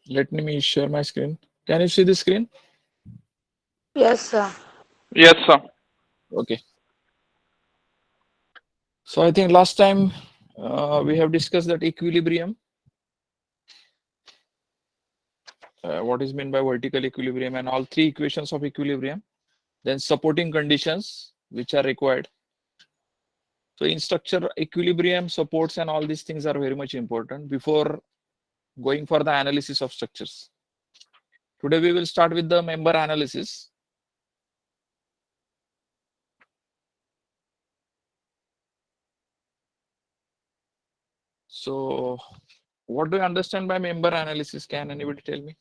Let me share my screen. Can you see the screen? Yes, sir. Yes, sir. Okay. So I think last time we have discussed that equilibrium. What is meant by vertical equilibrium and all three equations of equilibrium. Then supporting conditions which are required. So in structure, equilibrium, supports, and all these things are very much important before going for the analysis of structures. Today we will start with the member analysis. So what do you understand by member analysis? Can anybody tell me?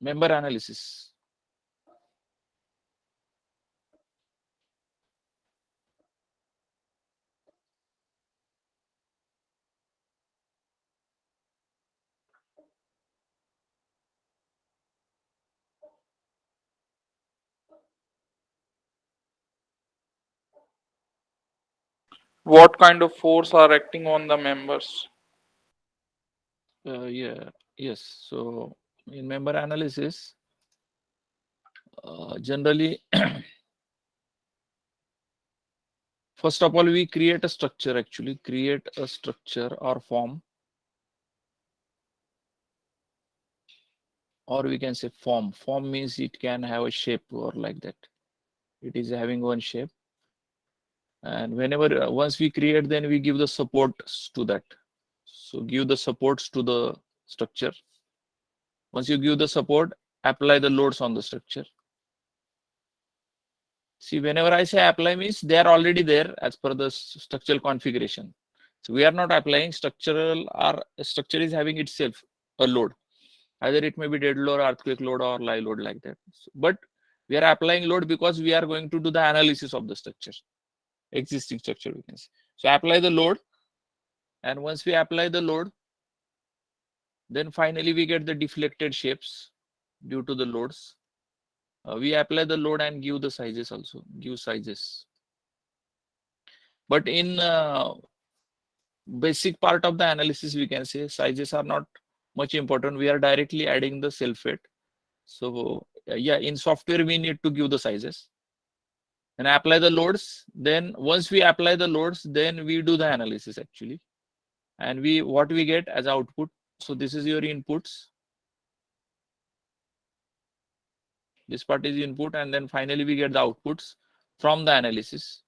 Member analysis. What kind of force are acting on the members? Yeah, yes. So in member analysis, generally, first of all, we create a structure, actually create a structure or form, or we can say form. Form means it can have a shape or like that. It is having one shape. And whenever, once we create, then we give the supports to that. So give the supports to the structure. Once you give the support, apply the loads on the structure. See, whenever I say apply means they are already there as per the structural configuration. So we are not applying structural, or structure is having itself a load. Either it may be dead load, earthquake load, or live load like that. But we are applying load because we are going to do the analysis of the structure, existing structure we can say. So apply the load, and once we apply the load, then finally we get the deflected shapes due to the loads. We apply the load and give the sizes also, give sizes. But in basic part of the analysis, we can say sizes are not much important. We are directly adding the self weight. So yeah, in software we need to give the sizes and apply the loads. Then once we apply the loads, then we do the analysis actually, and we what we get as output. So this is your inputs. This part is input, and then finally we get the outputs from the analysis,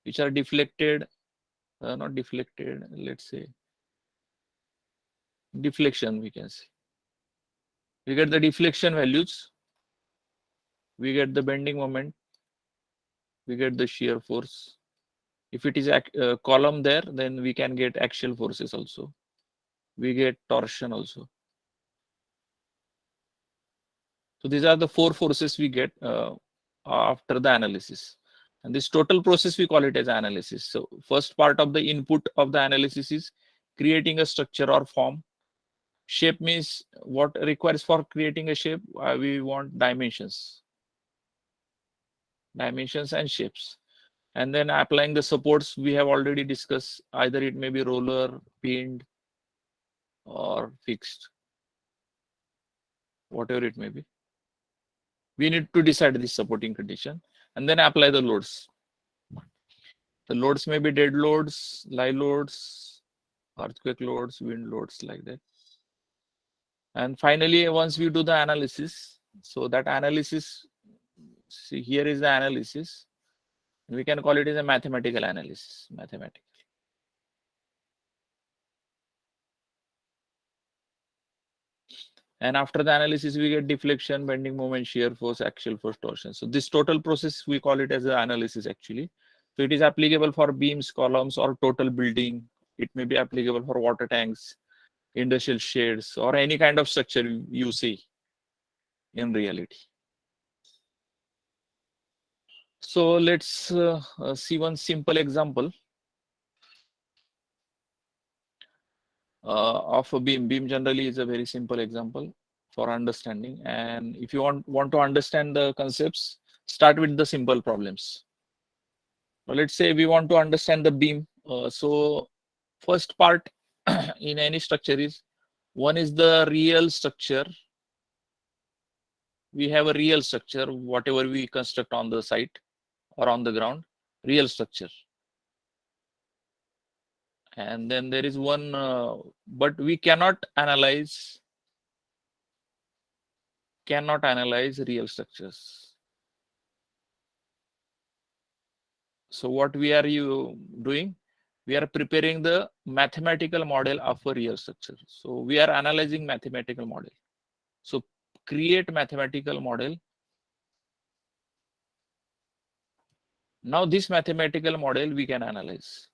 which are deflected, not deflected. Let's say deflection. We can say we get the deflection values. We get the bending moment, we get the shear force. If it is a column there, then we can get axial forces also. We get torsion also. So these are the four forces we get after the analysis. And this total process we call it as analysis. So first part of the input of the analysis is creating a structure or form. Shape means what requires for creating a shape. We want dimensions and shapes. And then applying the supports we have already discussed. Either it may be roller, pinned, or fixed, whatever it may be. We need to decide this supporting condition and then apply the loads. The loads may be dead loads, live loads, earthquake loads, wind loads, like that. And finally, once we do the analysis, so that analysis, see here is the analysis. We can call it as a mathematical analysis. Mathematical. And after the analysis, we get deflection, bending moment, shear force, axial force, torsion. So this total process, we call it as an analysis actually. So it is applicable for beams, columns, or total building. It may be applicable for water tanks, industrial sheds, or any kind of structure you see in reality. So let's see one simple example of a beam. Beam generally is a very simple example for understanding. And if you want to understand the concepts, start with the simple problems. So let's say we want to understand the beam. So first part in any structure is, one is the real structure. We have a real structure, whatever we construct on the site or on the ground, real structure. And then there is one, but we cannot analyze real structures. So what we are doing? We are preparing the mathematical model of a real structure. So we are analyzing mathematical model. So create mathematical model. Now this mathematical model we can analyze.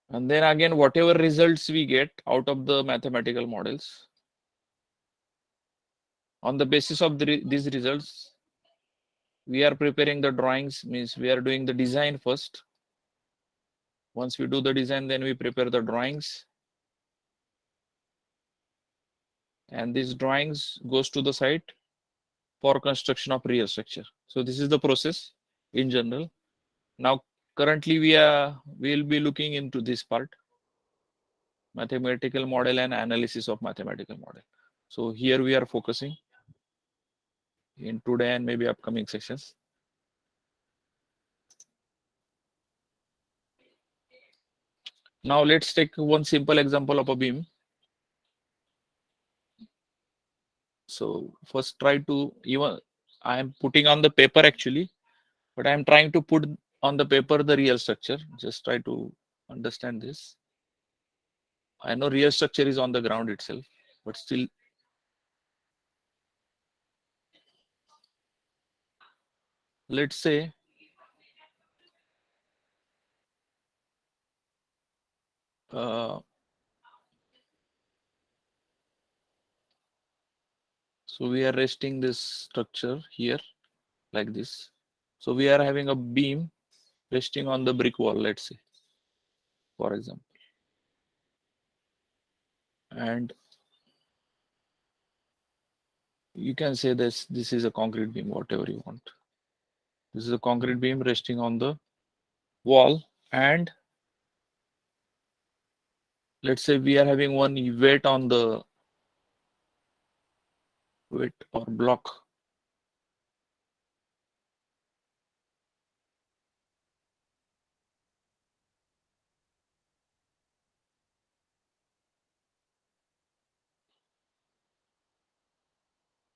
And then again, whatever results we get out of the mathematical models, on the basis of these results, we are preparing the drawings, means we are doing the design first. Once we do the design, then we prepare the drawings. And these drawings goes to the site for construction of real structure. So this is the process in general. Now, currently we will be looking into this part, mathematical model and analysis of mathematical model. So here we are focusing in today and maybe upcoming sessions. Now let's take one simple example of a beam. So first try to, even I am putting on the paper actually, but I am trying to put on the paper the real structure. Just try to understand this. I know real structure is on the ground itself, but still, let's say so we are resting this structure here like this. So we are having a beam resting on the brick wall, let's say, for example. And you can say this is a concrete beam, whatever you want. This is a concrete beam resting on the wall, and let's say we are having one weight on the weight or block.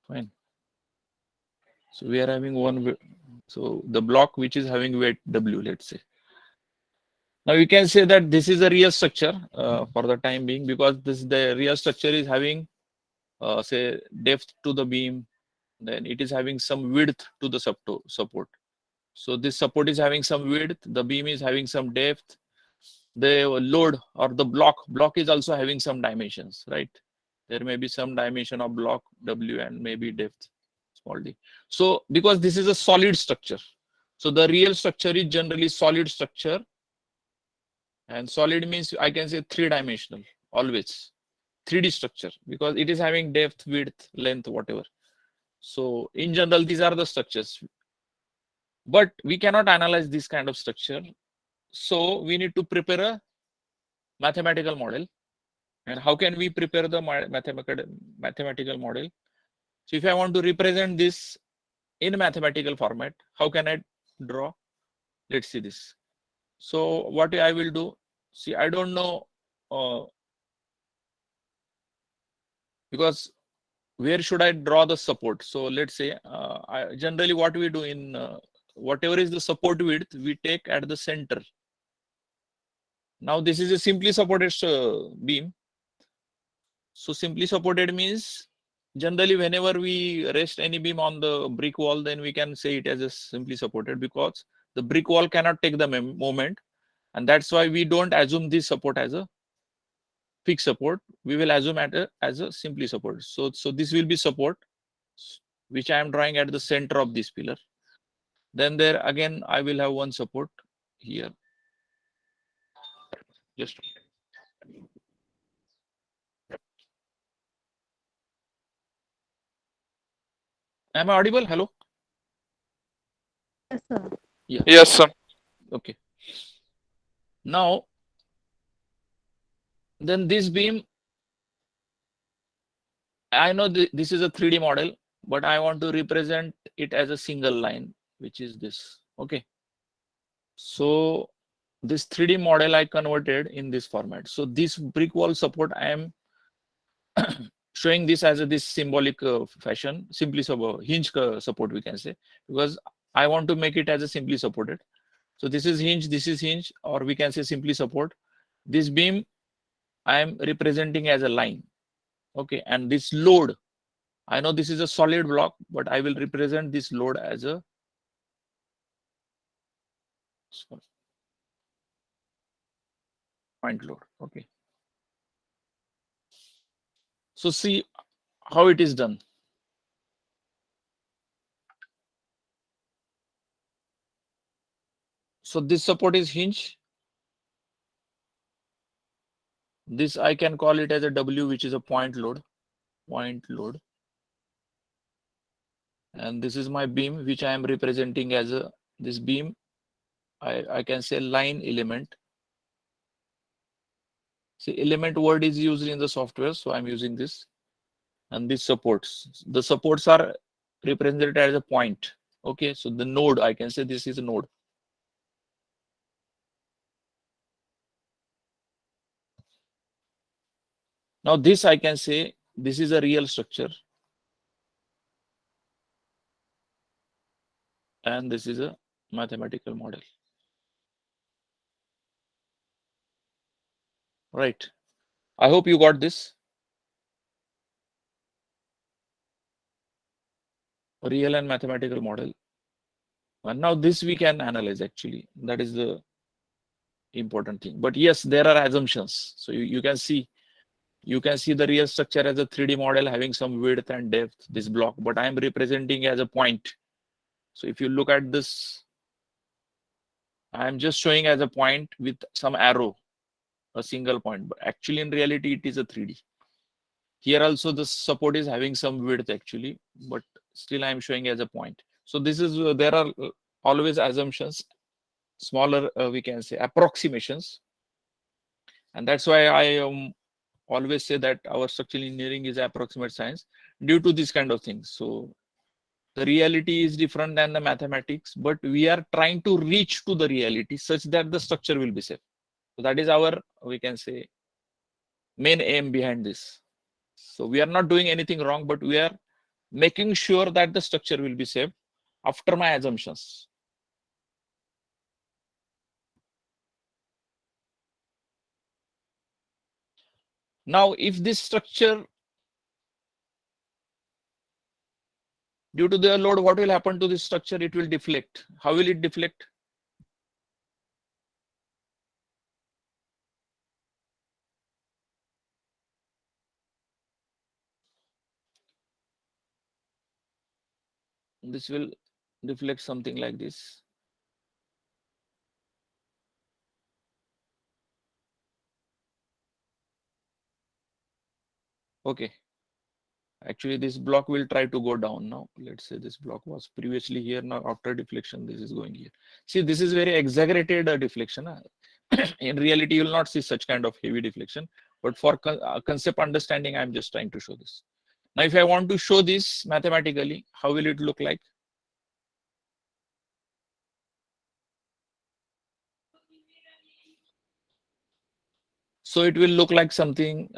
Fine. So we are having one, so the block which is having weight W, let's say. Now you can say that this is a real structure for the time being, because the real structure is having say depth to the beam, then it is having some width to the support. So this support is having some width, the beam is having some depth, the load or the block is also having some dimensions, right? There may be some dimension of block W and maybe depth small d. So because this is a solid structure, so the real structure is generally solid structure. And solid means I can say three-dimensional, always 3D structure, because it is having depth, width, length, whatever. So in general, these are the structures. But we cannot analyze this kind of structure. So we need to prepare a mathematical model. And how can we prepare the mathematical model? So if I want to represent this in mathematical format, how can I draw? Let's see this. So what I will do, see, I don't know, because where should I draw the support? So let's say generally what we do in whatever is the support width, we take at the center. Now this is a simply supported beam. So simply supported means generally whenever we rest any beam on the brick wall, then we can say it as a simply supported, because the brick wall cannot take the moment, and that's why we don't assume this support as a fixed support. We will assume as a simply support. So this will be support which I am drawing at the center of this pillar. Then there again I will have one support here. Just Am I audible? Hello? Yes, sir. Yes, sir. Okay. Now, then this beam, I know this is a 3D model, but I want to represent it as a single line, which is this. Okay. So this 3D model I converted in this format. So this brick wall support, I am showing this as this symbolic fashion, simply hinge support, we can say, because I want to make it as a simply supported. So this is hinge, or we can say simply support. This beam I am representing as a line. Okay, and this load, I know this is a solid block, but I will represent this load as a point load. Okay. So see how it is done. So this support is hinge. This I can call it as a W, which is a point load. And this is my beam, which I am representing as a this beam. I can say line element. See, element word is used in the software, so I'm using this. And these supports. The supports are represented as a point. Okay, so the node, I can say this is a node. Now this I can say this is a real structure. And this is a mathematical model. Right. I hope you got this. Real and mathematical model. And now this we can analyze actually. That is the important thing. But yes, there are assumptions. So you can see the real structure as a 3D model having some width and depth, this block, but I am representing as a point. So if you look at this, I am just showing as a point with some arrow, a single point, but actually in reality, it is a 3D. Here also the support is having some width actually, but still I am showing as a point. So this is, there are always assumptions, smaller, we can say approximations. And that's why I always say that our structural engineering is approximate science due to this kind of things. So the reality is different than the mathematics, but we are trying to reach to the reality such that the structure will be safe. So that is our, we can say, main aim behind this. So we are not doing anything wrong, but we are making sure that the structure will be safe after my assumptions. Now, if this structure, due to the load, what will happen to this structure? It will deflect. How will it deflect? This will deflect something like this. Okay. Actually, this block will try to go down now. Let's say this block was previously here. Now, after deflection, this is going here. See, this is very exaggerated deflection. In reality, you will not see such kind of heavy deflection. But for concept understanding, I'm just trying to show this. Now, if I want to show this mathematically, how will it look like? So it will look like something.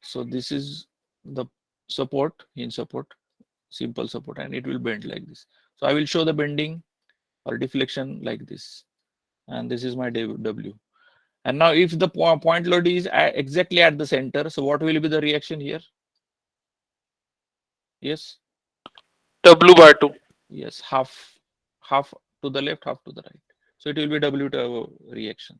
So this is the support, hinge support, simple support, and it will bend like this. So I will show the bending or deflection like this. And this is my W. And now if the point load is exactly at the center, so what will be the reaction here? Yes. W by 2. Yes, half to the left, half to the right. So it will be W to reaction.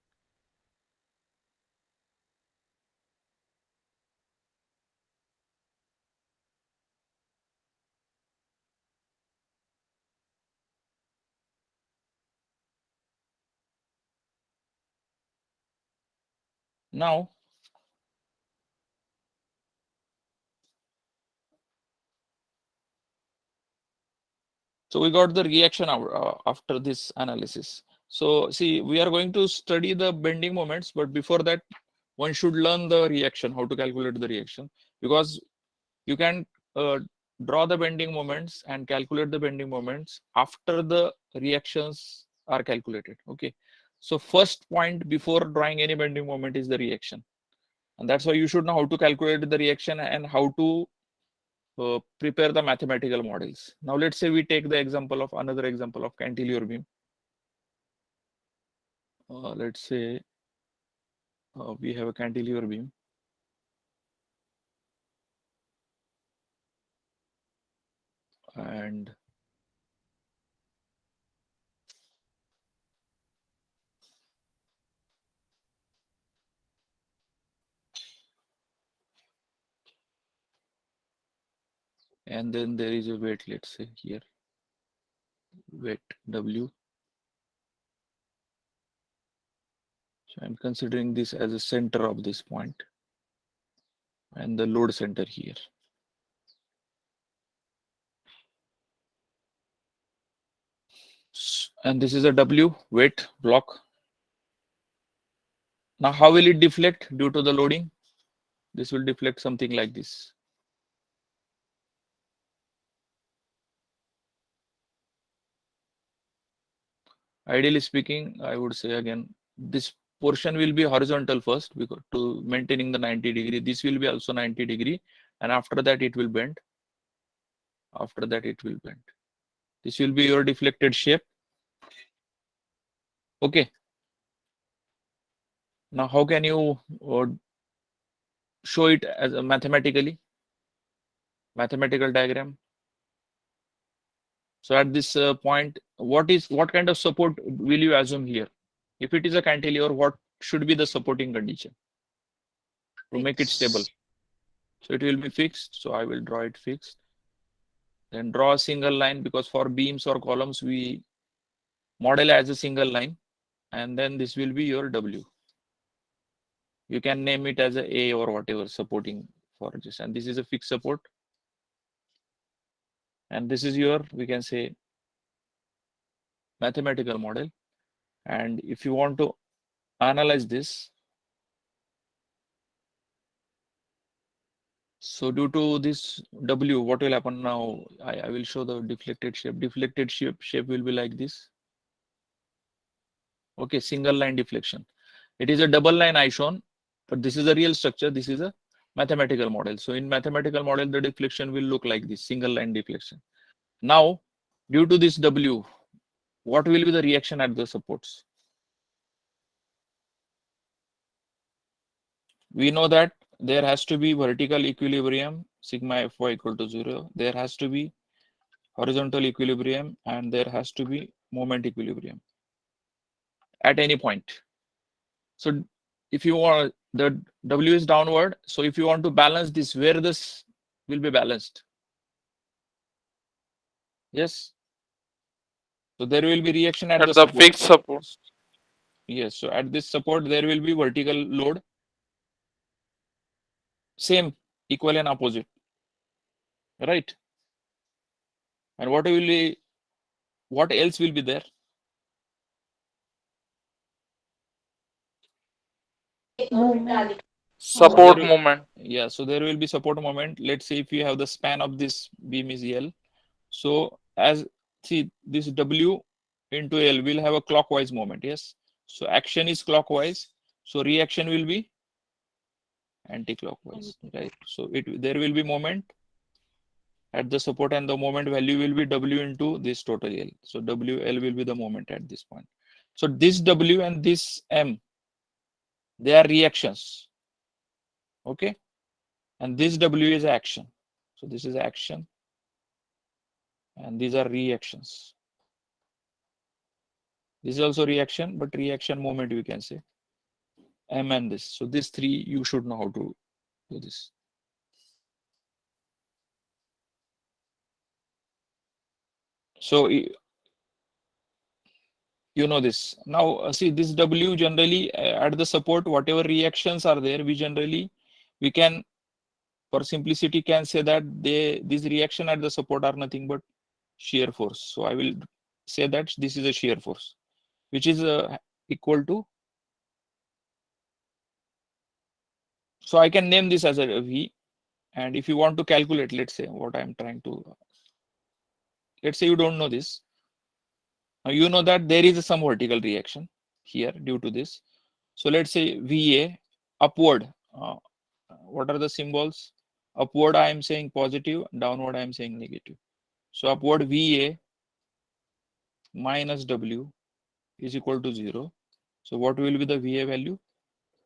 Now, So we got the reaction after this analysis. So see, we are going to study the bending moments, but before that, one should learn the reaction, how to calculate the reaction, because you can draw the bending moments and calculate the bending moments after the reactions are calculated. Okay. So first point before drawing any bending moment is the reaction. And that's why you should know how to calculate the reaction and how to prepare the mathematical models. Now let's say we take the example of another example of cantilever beam. Let's say we have a cantilever beam. And then there is a weight, let's say here, weight W. So I'm considering this as a center of this point and the load center here. And this is a W weight block. Now, how will it deflect due to the loading? This will deflect something like this. Ideally speaking, I would say again, this portion will be horizontal first because to maintaining the 90 degree. This will be also 90 degree, and after that it will bend. After that it will bend. This will be your deflected shape. Okay. Now, how can you show it as a mathematical diagram? So at this point, what kind of support will you assume here? If it is a cantilever, what should be the supporting condition to make it stable? So it will be fixed. So I will draw it fixed. Then draw a single line, because for beams or columns we model as a single line, and then this will be your W. You can name it as a or whatever supporting for this, and this is a fixed support. And this is your, we can say, mathematical model. And if you want to analyze this, so due to this W, what will happen now? I will show the deflected shape. Deflected shape will be like this. Okay, single line deflection. It is a double line I shown, but this is a real structure. This is a mathematical model. So in mathematical model, the deflection will look like this, single line deflection. Now, due to this W, what will be the reaction at the supports? We know that there has to be vertical equilibrium, sigma Fy equal to 0. There has to be horizontal equilibrium, and there has to be moment equilibrium at any point. So if you want, the W is downward. So if you want to balance this, where this will be balanced? Yes. So there will be reaction at the the support. fixed support. Yes. So at this support, there will be vertical load. Same, equal and opposite. Right. And what else will be there? Support There- moment. Yeah, so there will be support moment. Let's say if you have the span of this beam is L. So see, this W into L will have a clockwise moment. Yes. So action is clockwise. So reaction will be anti-clockwise, right? So there will be moment at the support, and the moment value will be W into this total L. So WL will be the moment at this point. So this W and this M, they are reactions. Okay. And this W is action. So this is action. And these are reactions. This is also reaction, but reaction moment we can say. M and this. So these three you should know how to do this. So you know this. Now see this W generally at the support, whatever reactions are there, we can, for simplicity, can say that these reaction at the support are nothing but shear force. So I will say that this is a shear force, which is equal to, so I can name this as a V. And if you want to calculate, let's say what I'm trying to, let's say you don't know this. Now you know that there is some vertical reaction here due to this. So let's say VA upward. What are the symbols? Upward I am saying positive, downward I am saying negative. So upward VA minus W is equal to 0. So what will be the VA value?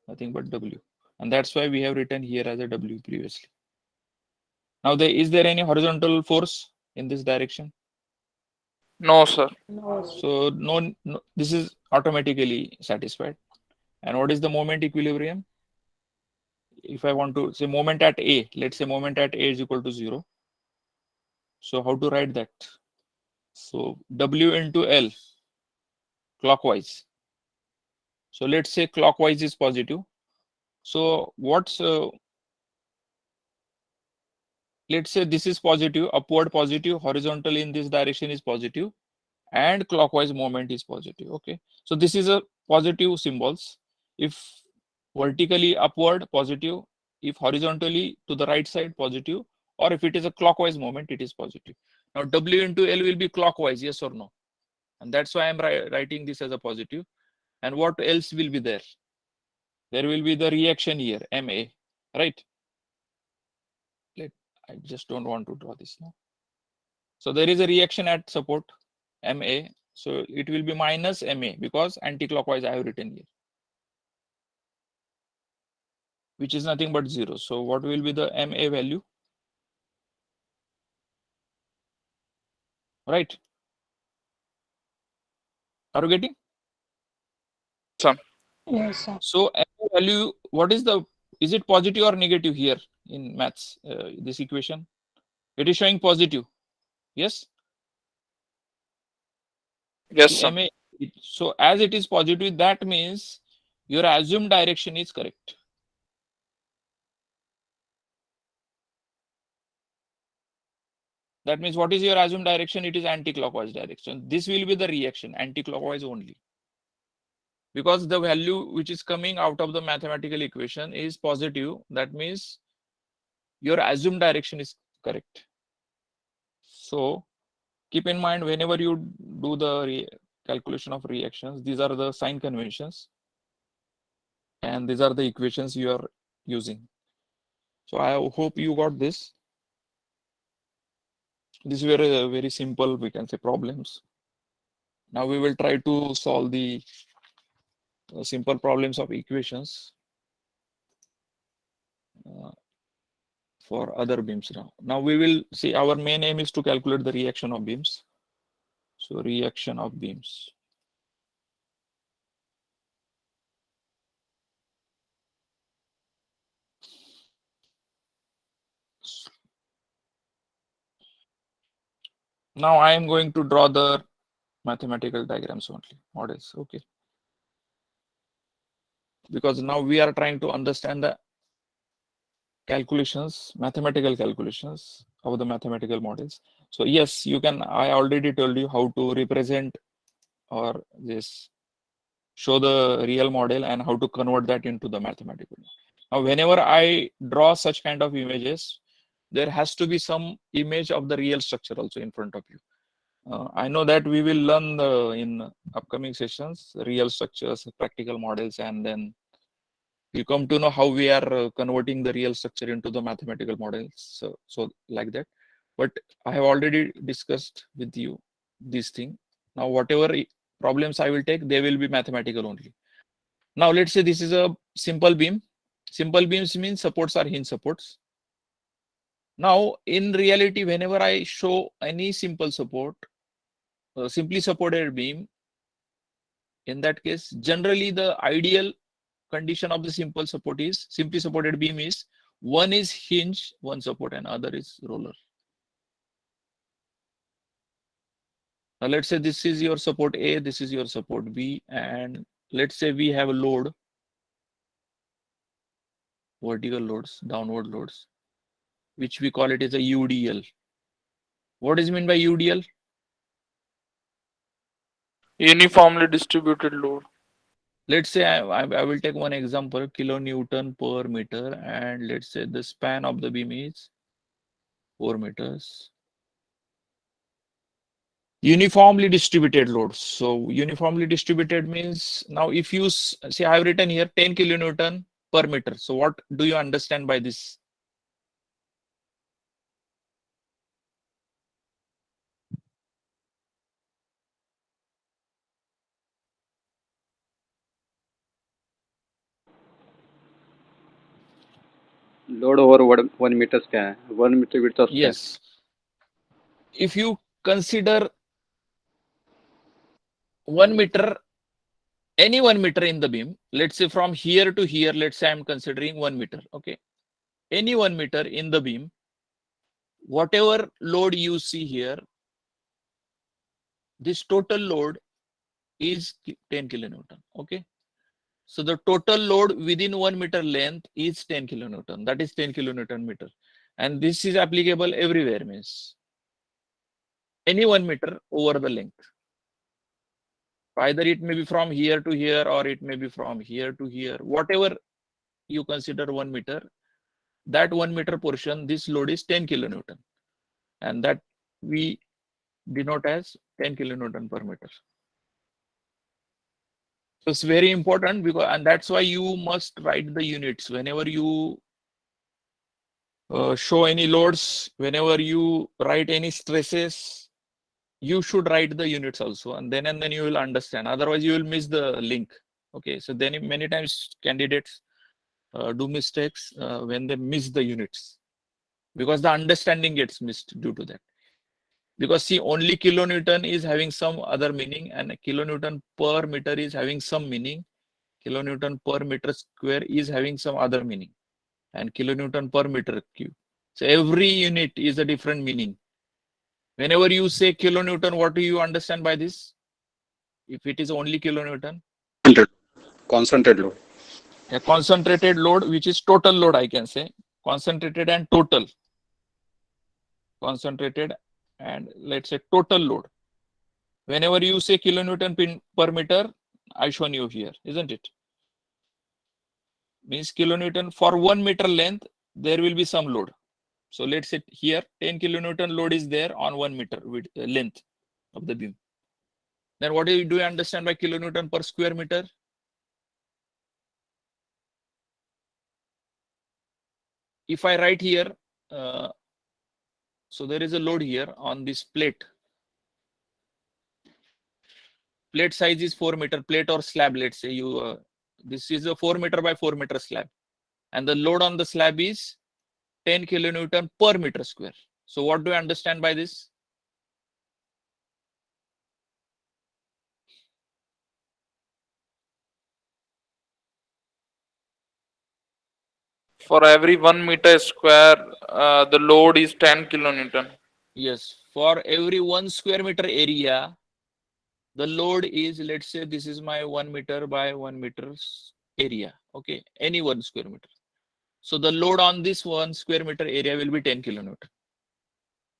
Nothing but W. And that's why we have written here as a W previously. Now is there any horizontal force in this direction? No, sir. No. So no, this is automatically satisfied. And what is the moment equilibrium? If I want to say moment at A, let's say moment at A is equal to 0. So how to write that? So W into L clockwise. So let's say clockwise is positive. So what's let's say this is positive, upward positive, horizontal in this direction is positive, and clockwise moment is positive. Okay, so this is a positive symbols. If vertically upward, positive. If horizontally to the right side, positive. Or if it is a clockwise moment, it is positive. Now W into L will be clockwise, yes or no? And that's why I'm writing this as a positive. And what else will be there? There will be the reaction here, MA, right? I just don't want to draw this now. So there is a reaction at support, MA. So it will be minus MA because anti-clockwise I have written here, which is nothing but 0. So what will be the MA value? Right? Are you getting? Yes, sir. So MA value, what is the, is it positive or negative here in maths, this equation? It is showing positive. Yes? Yes, See, sir. MA, so as it is positive, that means your assumed direction is correct. That means what is your assumed direction? It is anti-clockwise direction. This will be the reaction, anti-clockwise only. Because the value which is coming out of the mathematical equation is positive. That means your assumed direction is correct. So keep in mind whenever you do the calculation of reactions, these are the sign conventions. And these are the equations you are using. So I hope you got this. These were very simple, we can say, problems. Now we will try to solve the simple problems of equations for other beams now. Now we will see, our main aim is to calculate the reaction of beams. So reaction of beams. Now I am going to draw the mathematical diagrams only, models. Okay. Because now we are trying to understand the calculations, mathematical calculations of the mathematical models. So yes, you can, I already told you how to represent or this show the real model and how to convert that into the mathematical. Now, whenever I draw such kind of images, there has to be some image of the real structure also in front of you. I know that we will learn in upcoming sessions, real structures, practical models, and then we come to know how we are converting the real structure into the mathematical models. So like that. But I have already discussed with you this thing. Now, whatever problems I will take, they will be mathematical only. Now, let's say this is a simple beam. Simple beams means supports are hinge supports. Now, in reality, whenever I show any simple support, simply supported beam, in that case, generally the ideal condition of the simple support is, simply supported beam is, one is hinge, one support, and other is roller. Now, let's say this is your support A, this is your support B, and let's say we have a load, vertical loads, downward loads, which we call it as a UDL. What is meant by UDL? Uniformly distributed load. Let's say I will take one example, kilonewton per meter, and let's say the span of the beam is 4 meters. Uniformly distributed load. So uniformly distributed means, now if you see, I have written here 10 kilonewton per meter. So what do you understand by this? Load over 1 meter span, 1 meter width of span. Yes. If you consider 1 meter, any 1 meter in the beam, let's say from here to here, let's say I'm considering 1 meter. Okay. Any 1 meter in the beam, whatever load you see here, this total load is 10 kilonewton. Okay. So the total load within 1 meter length is 10 kilonewton. That is 10 kilonewton meter. And this is applicable everywhere, means any 1 meter over the length. Either it may be from here to here, or it may be from here to here. Whatever you consider 1 meter, that 1 meter portion, this load is 10 kilonewton. And that we denote as 10 kilonewton per meter. So it's very important, because, and that's why you must write the units whenever you show any loads, whenever you write any stresses, you should write the units also, and then you will understand. Otherwise you will miss the link. Okay, so then many times candidates do mistakes when they miss the units, because the understanding gets missed due to that. Because see, only kilonewton is having some other meaning, and kilonewton per meter is having some meaning. Kilonewton per meter square is having some other meaning, and kilonewton per meter cube. So every unit is a different meaning. Whenever you say kilonewton, what do you understand by this? If it is only kilonewton, Concentrated load. a concentrated load, which is total load, I can say concentrated and total. Concentrated and let's say total load. Whenever you say kilonewton per meter, I shown you here, isn't it? Means kilonewton for 1 meter length, there will be some load. So let's say here 10 kilonewton load is there on 1 meter with length of the beam. Then what do you understand by kilonewton per square meter? If I write here, so there is a load here on this plate. Plate size is 4 meter, plate or slab, let's say you, this is a 4 meter by 4 meter slab. And the load on the slab is 10 kilonewton per meter square. So what do I understand by this? For every 1 meter square, the load is 10 kilonewton. Yes, for every 1 square meter area, the load is, let's say this is my 1 meter by 1 meter area. Okay, any 1 square meter. So the load on this 1 square meter area will be 10 kilonewton.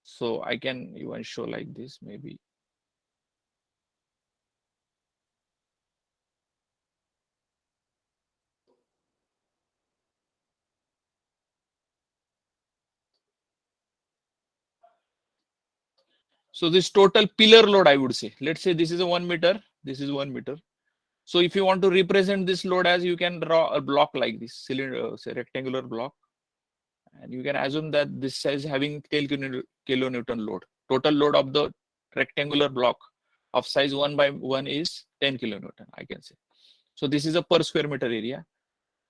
So I can even show like this, maybe. So this total pillar load, I would say, let's say this is a 1 meter, this is 1 meter. So if you want to represent this load as, you can draw a block like this, cylinder, say rectangular block. And you can assume that this is having 10 kilonewton load. Total load of the rectangular block of size 1 by 1 is 10 kilonewton, I can say. So this is a per square meter area.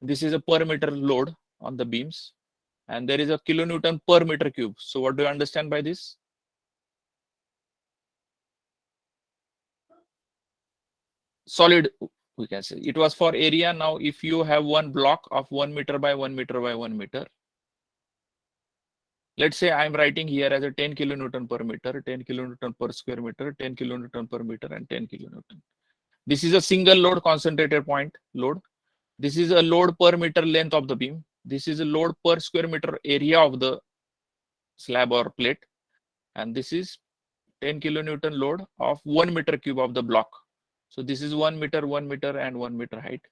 This is a per meter load on the beams. And there is a kilonewton per meter cube. So what do you understand by this? Solid, we can say. It was for area. Now, if you have one block of 1 meter by 1 meter by 1 meter, let's say I'm writing here as a 10 kilonewton per meter, 10 kilonewton per square meter, 10 kilonewton per meter, and 10 kilonewton. This is a single load, concentrated point load. This is a load per meter length of the beam. This is a load per square meter area of the slab or plate. And this is 10 kilonewton load of 1 meter cube of the block. So this is 1 meter, 1 meter, and 1 meter height.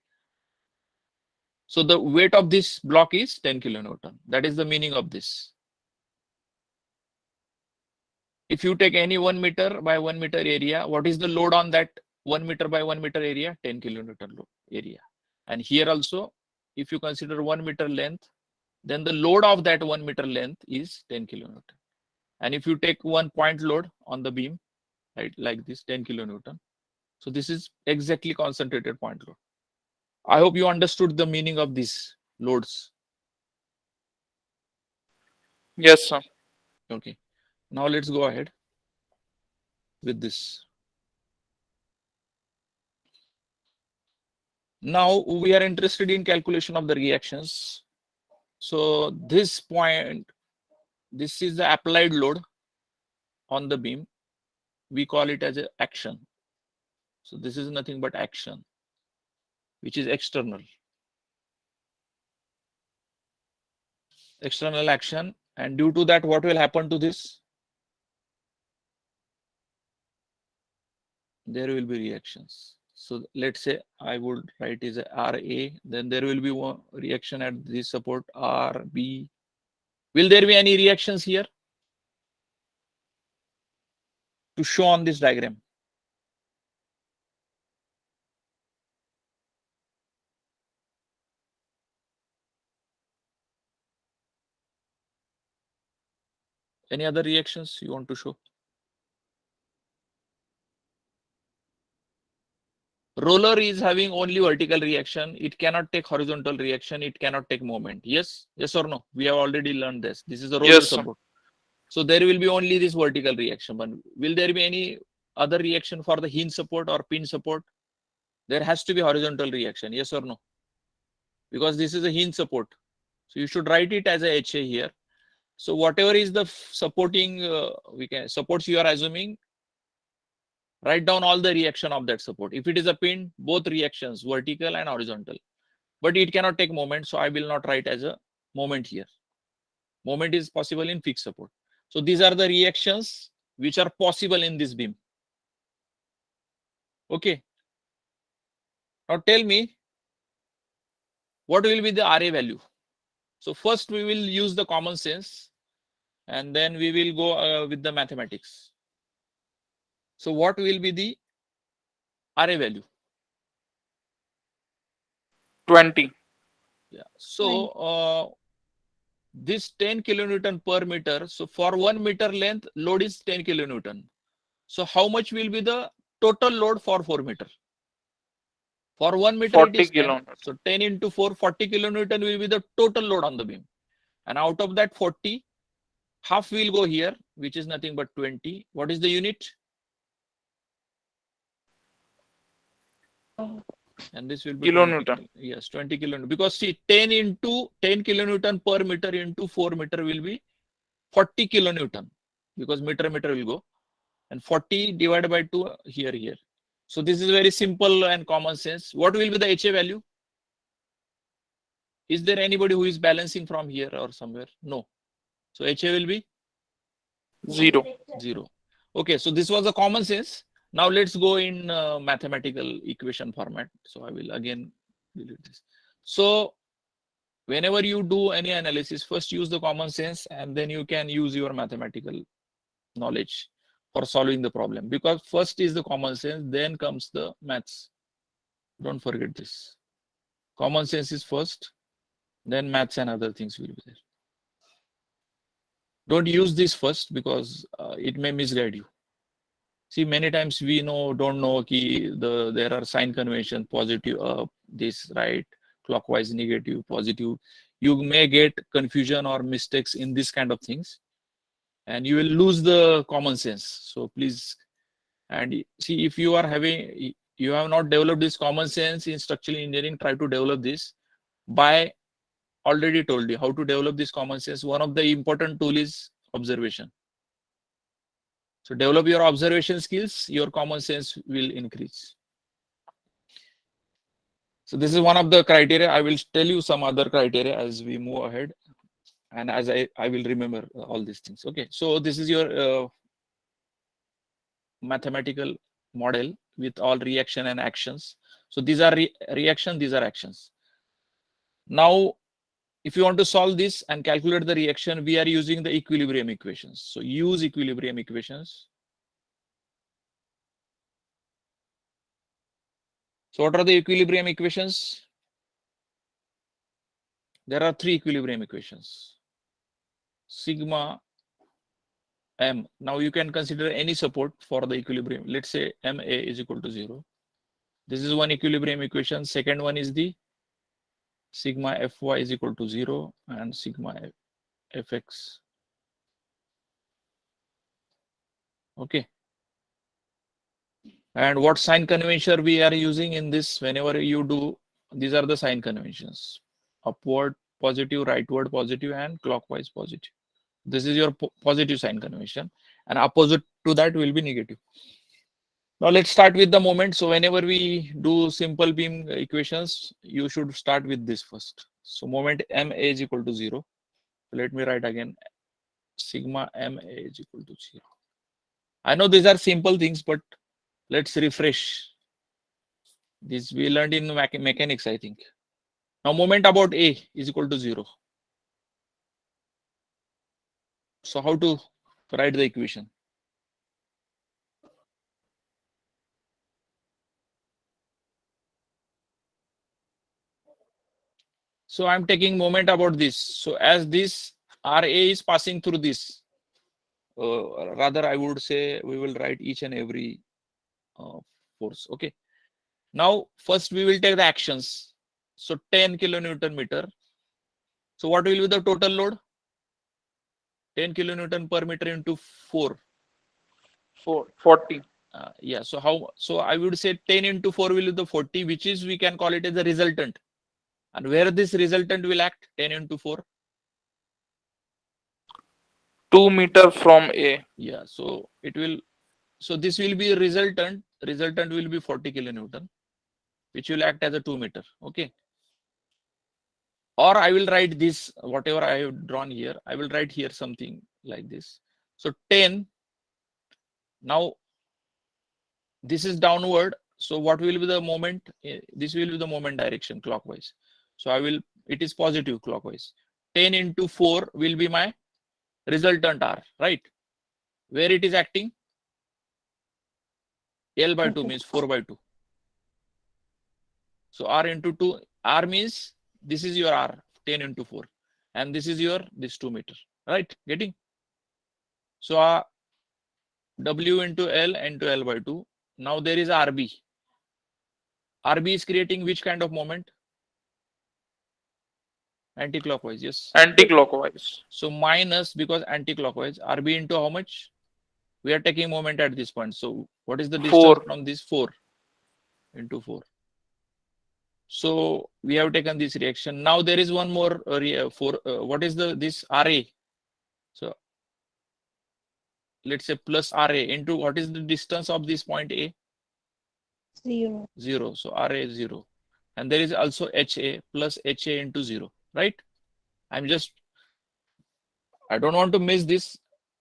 So the weight of this block is 10 kilonewton. That is the meaning of this. If you take any 1 meter by 1 meter area, what is the load on that 1 meter by 1 meter area? 10 kilonewton load area. And here also, if you consider 1 meter length, then the load of that 1 meter length is 10 kilonewton. And if you take 1 point load on the beam, right, like this, 10 kilonewton. So this is exactly concentrated point load. I hope you understood the meaning of these loads. Yes, sir. Okay. Now let's go ahead with this. Now we are interested in calculation of the reactions. So this point, this is the applied load on the beam. We call it as an action. So this is nothing but action, which is external. External action. And due to that, what will happen to this? There will be reactions. So let's say I would write is a RA, then there will be one reaction at this support RB. Will there be any reactions here to show on this diagram? Any other reactions you want to show? Roller is having only vertical reaction. It cannot take horizontal reaction. It cannot take moment. Yes? Yes or no? We have already learned this. This is a roller Yes, sir. support. So there will be only this vertical reaction. But will there be any other reaction for the hinge support or pin support? There has to be horizontal reaction. Yes or no? Because this is a hinge support. So you should write it as a HA here. So whatever is the supporting supports you are assuming, write down all the reaction of that support. If it is a pin, both reactions, vertical and horizontal. But it cannot take moment, so I will not write as a moment here. Moment is possible in fixed support. So these are the reactions which are possible in this beam. Okay. Now tell me, what will be the RA value? So first we will use the common sense, and then we will go with the mathematics. So what will be the RA value? 20. Yeah. So this 10 kilonewton per meter. So for 1 meter length, load is 10 kilonewton. So how much will be the total load for 4 meter? For 1 meter, 40 it is 10. kilonewton. So 10 into 4, 40 kilonewton will be the total load on the beam. And out of that 40, half will go here, which is nothing but 20. What is the unit? And this will be Kilonewton. 20, yes, 20 kilonewton. Because see, 10 into 10 kilonewton per meter into 4 meter will be 40 kilonewton. Because meter will go. And 40 divided by 2 here. So this is very simple and common sense. What will be the HA value? Is there anybody who is balancing from here or somewhere? No. So HA will be 0. 0. Okay, so this was a common sense. Now let's go in mathematical equation format. So I will again delete this. So whenever you do any analysis, first use the common sense and then you can use your mathematical knowledge for solving the problem. Because first is the common sense, then comes the maths. Don't forget this. Common sense is first, then maths and other things will be there. Don't use this first because it may misguide you. See, many times we don't know there are sign convention, positive up, this right, clockwise, negative, positive. You may get confusion or mistakes in this kind of things, and you will lose the common sense. So please, and see, if you have not developed this common sense in structural engineering, try to develop this. By already told you how to develop this common sense. One of the important tool is observation. So develop your observation skills, your common sense will increase. So this is one of the criteria. I will tell you some other criteria as we move ahead. And as I will remember all these things. Okay, so this is your mathematical model with all reaction and actions. So these are reaction, these are actions. Now, if you want to solve this and calculate the reaction, we are using the equilibrium equations. So use equilibrium equations. So what are the equilibrium equations? There are three equilibrium equations. Sigma m. Now you can consider any support for the equilibrium. Let's say ma is equal to 0. This is one equilibrium equation. Second one is the sigma fy is equal to 0 and sigma fx. Okay. And what sign convention we are using in this? Whenever you do, these are the sign conventions: upward positive, rightward positive, and clockwise positive. This is your positive sign convention, and opposite to that will be negative. Now let's start with the moment. So whenever we do simple beam equations, you should start with this first. So moment ma is equal to 0. Let me write again: sigma ma is equal to 0. I know these are simple things, but let's refresh. This we learned in mechanics, I think. Now moment about A is equal to 0. So how to write the equation? So I'm taking moment about this. So as this RA is passing through this, rather I would say we will write each and every force. Okay. Now first we will take the actions. So 10 kilonewton meter. So what will be the total load? 10 kilonewton per meter into 4. 40. Yeah. So how? So I would say 10 into 4 will be the 40, which is we can call it as a resultant. And where this resultant will act? 10 into 4. 2 meter from A. Yeah. So it will. So this will be resultant. Resultant will be 40 kilonewton, which will act as a 2 meter. Okay. Or I will write this, whatever I have drawn here, I will write here something like this. So 10. Now this is downward. So what will be the moment? This will be the moment direction clockwise. So I will, it is positive clockwise. 10 into 4 will be my resultant R, right? Where it is acting? L by 2 means 4 by 2. So R into 2, R means this is your R, 10 into 4. And this is your, this 2 meter, right? Getting? So W into L by 2. Now there is RB. RB is creating which kind of moment? Anti-clockwise, yes. Anti-clockwise. So minus, because anti-clockwise, RB into how much? We are taking moment at this point. So what is the distance 4. from this? 4 into 4. So we have taken this reaction. Now there is one more what is this RA? So let's say plus RA into what is the distance of this point A? 0. 0. So RA is 0. And there is also HA plus HA into 0, right? I don't want to miss this.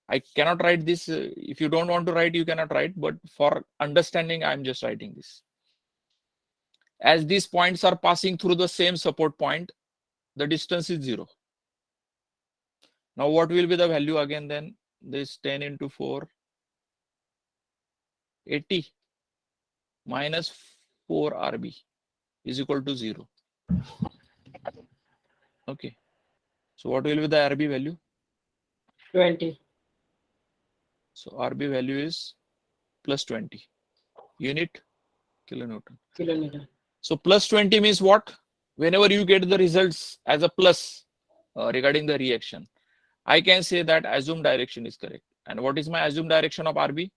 I cannot write this. If you don't want to write, you cannot write. But for understanding, I'm just writing this. As these points are passing through the same support point, the distance is 0. Now what will be the value again then? This 10 into 4, 80 minus 4 RB is equal to 0. Okay. So what will be the RB value? 20. So RB value is plus 20. Unit kilonewton. Kilometer. So plus 20 means what? Whenever you get the results as a plus regarding the reaction, I can say that assumed direction is correct. And what is my assumed direction of RB?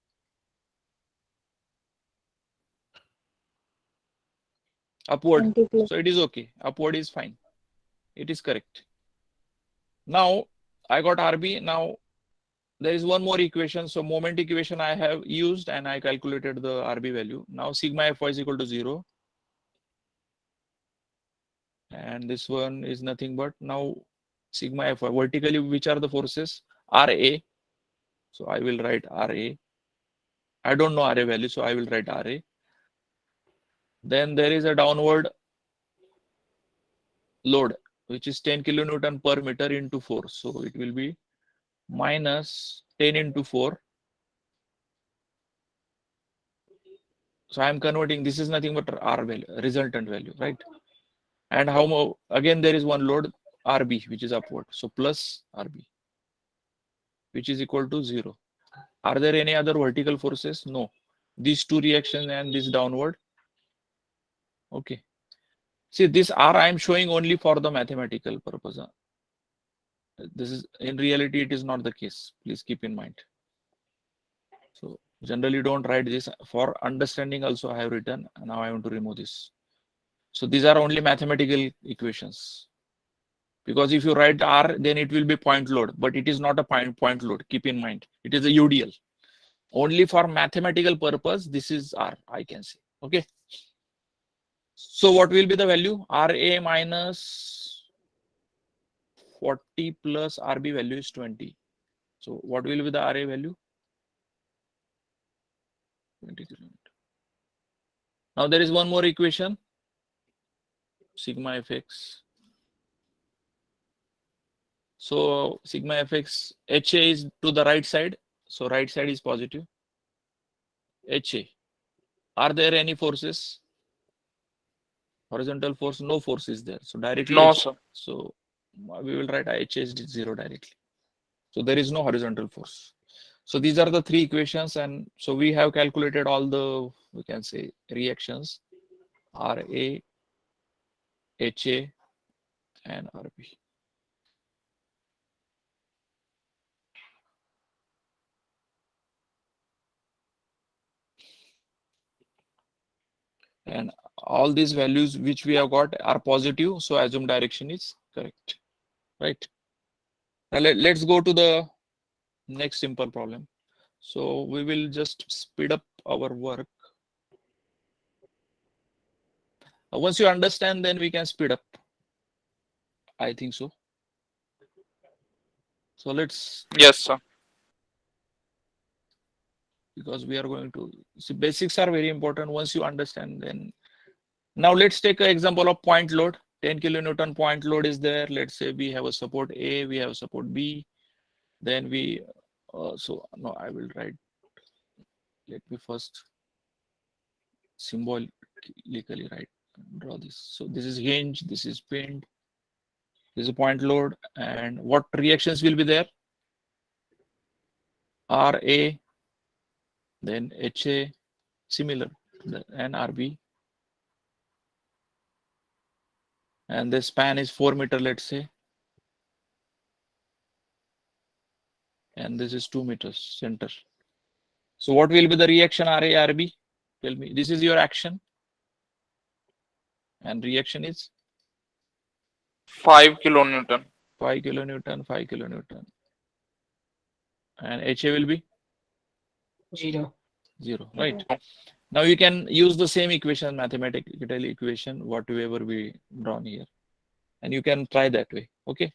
Upward. Anti-clockwise. So it is okay. Upward is fine. It is correct. Now I got RB. Now there is one more equation. So moment equation I have used and I calculated the RB value. Now sigma Fy is equal to 0. And this one is nothing but now sigma Fy. Vertically, which are the forces? RA. So I will write RA. I don't know RA value, so I will write RA. Then there is a downward load, which is 10 kilonewton per meter into 4. So it will be minus 10 into 4. So I am converting, this is nothing but R value, resultant value, right? And how more, again, there is one load RB, which is upward. So plus RB, which is equal to 0. Are there any other vertical forces? No. These two reactions and this downward. Okay. See, this R I am showing only for the mathematical purpose. This is, in reality, it is not the case. Please keep in mind. So generally don't write this. For understanding also I have written. Now I want to remove this. So these are only mathematical equations. Because if you write R, then it will be point load, but it is not a point load. Keep in mind, it is a UDL. Only for mathematical purpose, this is R, I can say. Okay. So what will be the value? RA minus 40 plus RB value is 20. So what will be the RA value? 20 kilonewton. Now there is one more equation, sigma fx. So sigma fx, HA is to the right side. So right side is positive. HA. Are there any forces? Horizontal force, no force is there. So directly. No, HA. sir. So we will write HA is 0 directly. So there is no horizontal force. So these are the three equations, and so we have calculated all the, we can say, reactions, RA, HA, and RB. And all these values which we have got are positive, so assume direction is correct, right? Now let's go to the next simple problem. So we will just speed up our work. Once you understand, then we can speed up. I think so. So let's, Yes, sir. because we are going to see, basics are very important. Once you understand, then now let's take an example of point load. 10 kilonewton point load is there. Let's say we have a support A, we have support B. Then we, so no, I will write, let me first symbolically write, draw this. So this is hinge, this is pinned, this is a point load, and what reactions will be there? RA, then HA, similar, and RB. And the span is 4 meter, let's say. And this is 2 meters center. So what will be the reaction RA, RB? Tell me, this is your action. And reaction is? 5 kilonewton. 5 kilonewton, 5 kilonewton. And HA will be? 0. 0, right? Now you can use the same equation, mathematical equation, whatever we drawn here. And you can try that way, okay?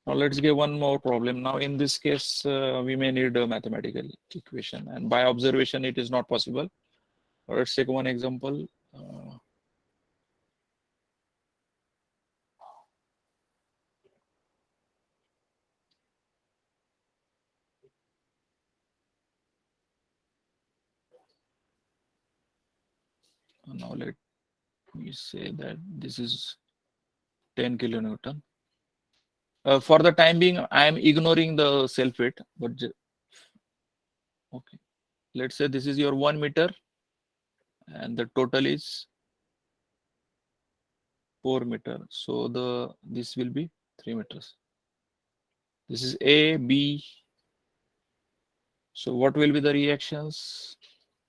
Now let's give one more problem. Now in this case, we may need a mathematical equation, and by observation, it is not possible. Let's take one example. Now let me say that this is 10 kilonewton. For the time being, I am ignoring the self weight, but okay. Let's say this is your 1 meter, and the total is 4 meter. So this will be 3 meters. This is A, B. So what will be the reactions?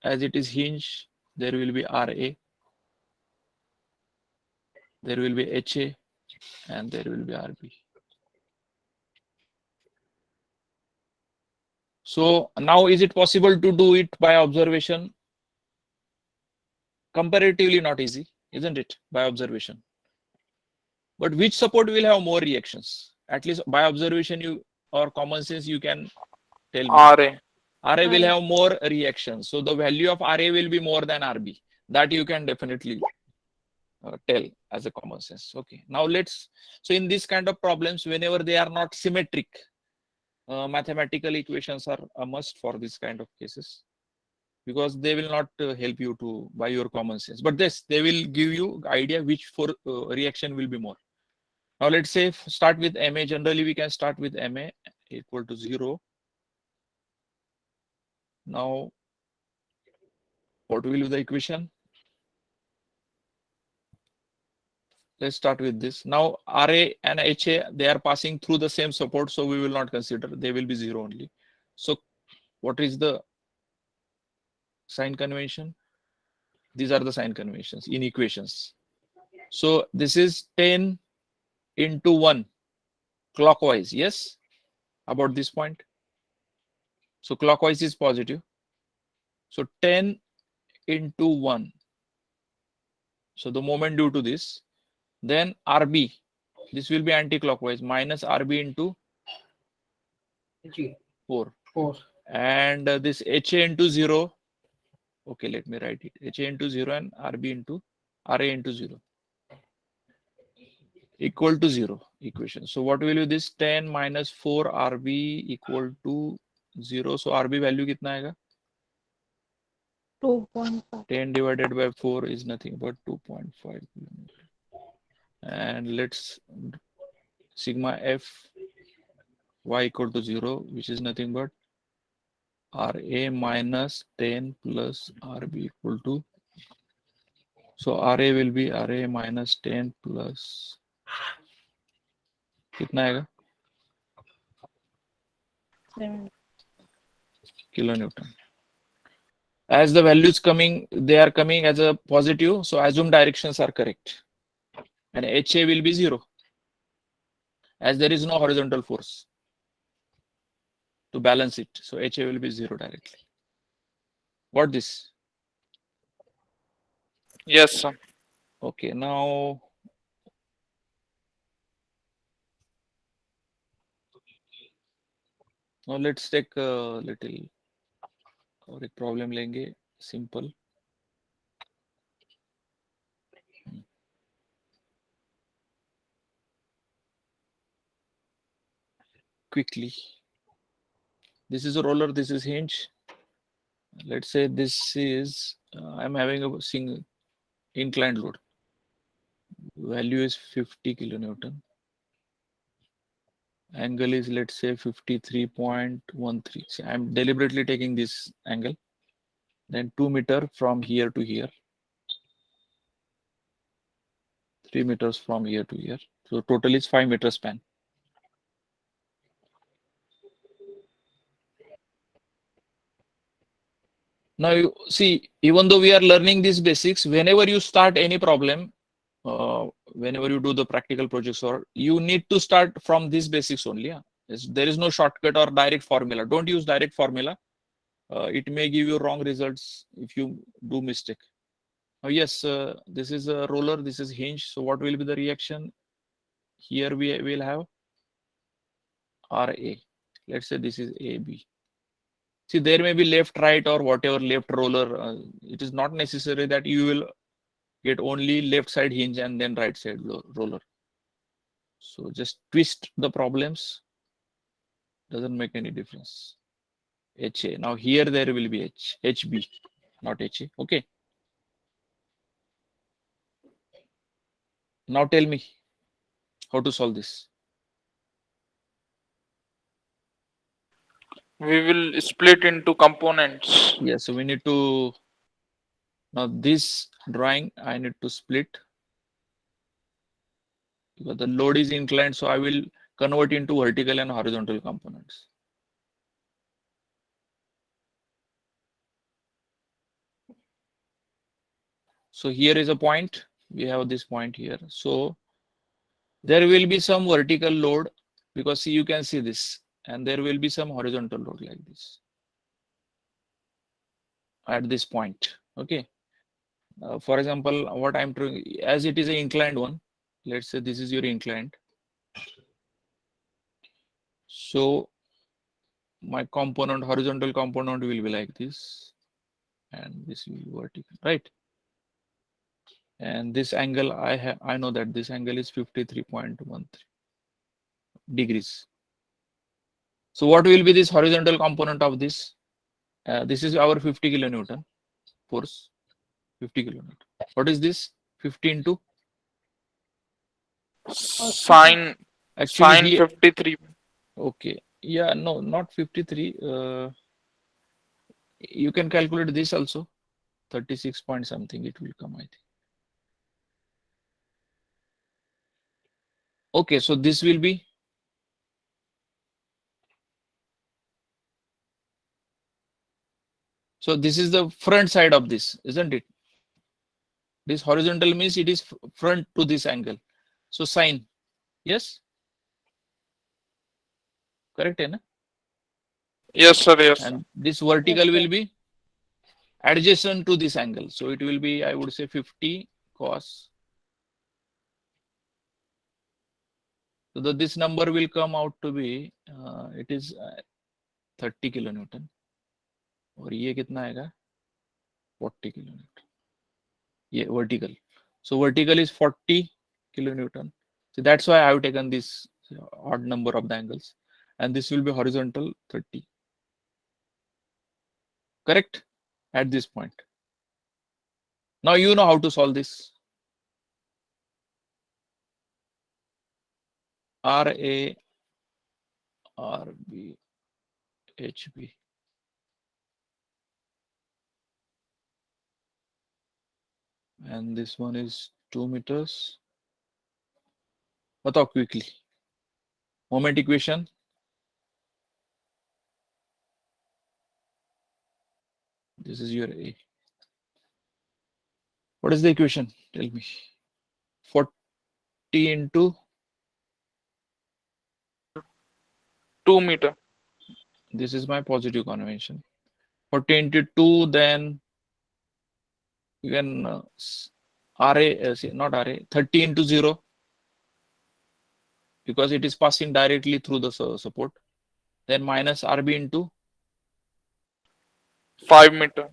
As it is hinge, there will be RA, there will be HA, and there will be RB. So now is it possible to do it by observation? Comparatively not easy, isn't it? By observation. But which support will have more reactions? At least by observation, you or common sense, you can tell me. RA. RA will RA. have more reactions. So the value of RA will be more than RB. That you can definitely tell as a common sense. Okay. Now so in this kind of problems, whenever they are not symmetric, mathematical equations are a must for this kind of cases, because they will not help you to by your common sense, but they will give you idea which reaction will be more. Now let's say start with Ma. Generally we can start with Ma equal to 0. Now what will be the equation? Let's start with this. Now Ra and Ha, they are passing through the same support, so we will not consider, they will be 0 only. So what is the sign convention? These are the sign conventions in equations. So this is 10 into 1 clockwise. Yes, about this point. So clockwise is positive. So 10 into 1. So the moment due to this, then RB, this will be anti-clockwise, minus RB into 4. 4. And this HA into 0. Okay, let me write it. HA into 0 and RB into RA into 0. Equal to 0 equation. So what will be this? 10 minus 4 RB equal to 0. So RB value kitna aega? 2.5. 10 divided by 4 is nothing but 2.5 kilometer. And let's sigma F y equal to 0, which is nothing but RA minus 10 plus RB equal to. So RA will be RA minus 10 plus kitna aega? 7. Kilonewton. As the values coming, they are coming as a positive, so assumed directions are correct. And HA will be 0, as there is no horizontal force to balance it. So HA will be 0 directly. What this? Yes, sir. Okay, now let's take a little और एक problem लेंगे simple. Quickly. This is a roller, this is hinge. Let's say this is, I'm having a single inclined load. Value is 50 kilonewton. Angle is, let's say, 53.13. So I'm deliberately taking this angle. Then 2 meters from here to here. 3 meters from here to here. So total is 5 meter span. Now you see, even though we are learning these basics, whenever you start any problem, whenever you do the practical projects, or you need to start from these basics only. Yeah? There is no shortcut or direct formula. Don't use direct formula. It may give you wrong results if you do mistake. Oh yes, this is a roller, this is hinge. So what will be the reaction? Here we will have RA. Let's say this is AB. See, there may be left, right, or whatever left roller. It is not necessary that you will get only left side hinge and then right side roller. So just twist the problems. Doesn't make any difference. HA. Now here there will be HB, not HA. Okay. Now tell me how to solve this. We will split into components. Yeah, so we need to, now this drawing I need to split because the load is inclined, so I will convert into vertical and horizontal components. So here is a point, we have this point here. So there will be some vertical load because see, you can see this, and there will be some horizontal load like this at this point. Okay. For example, what I'm doing, as it is an inclined one, let's say this is your inclined. So my component, horizontal component will be like this, and this will be vertical, right? And this angle, I know that this angle is 53.13 degrees. So what will be this horizontal component of this? This is our 50 kilonewton force, 50 kilonewton. What is this? 50 into? Sine Actually, sine 53. okay. Yeah, no, not 53. You can calculate this also. 36 point something it will come, I think. Okay, so this will be so this is the front side of this, isn't it? This horizontal means it is front to this angle. So sine, yes, correct, na? Yes, sir. Yes. Sir. And this vertical will be adjacent to this angle. So it will be, I would say, 50 cos. So this number will come out to be, it is 30 kilonewton. और ये कितना आएगा? 40 kilonewton. Yeah, vertical. So vertical is 40 kilonewton. So that's why I have taken this odd number of the angles, and this will be horizontal 30. Correct? At this point. Now you know how to solve this. RA, RB, HB. And this one is 2 meters. Batao quickly. Moment equation. This is your A. What is the equation? Tell me. 40 into 2 meter. this is my positive convention. 40 into 2, then you can RA, not RA, 30 into 0, because it is passing directly through the support. Then minus RB into, 5 meter.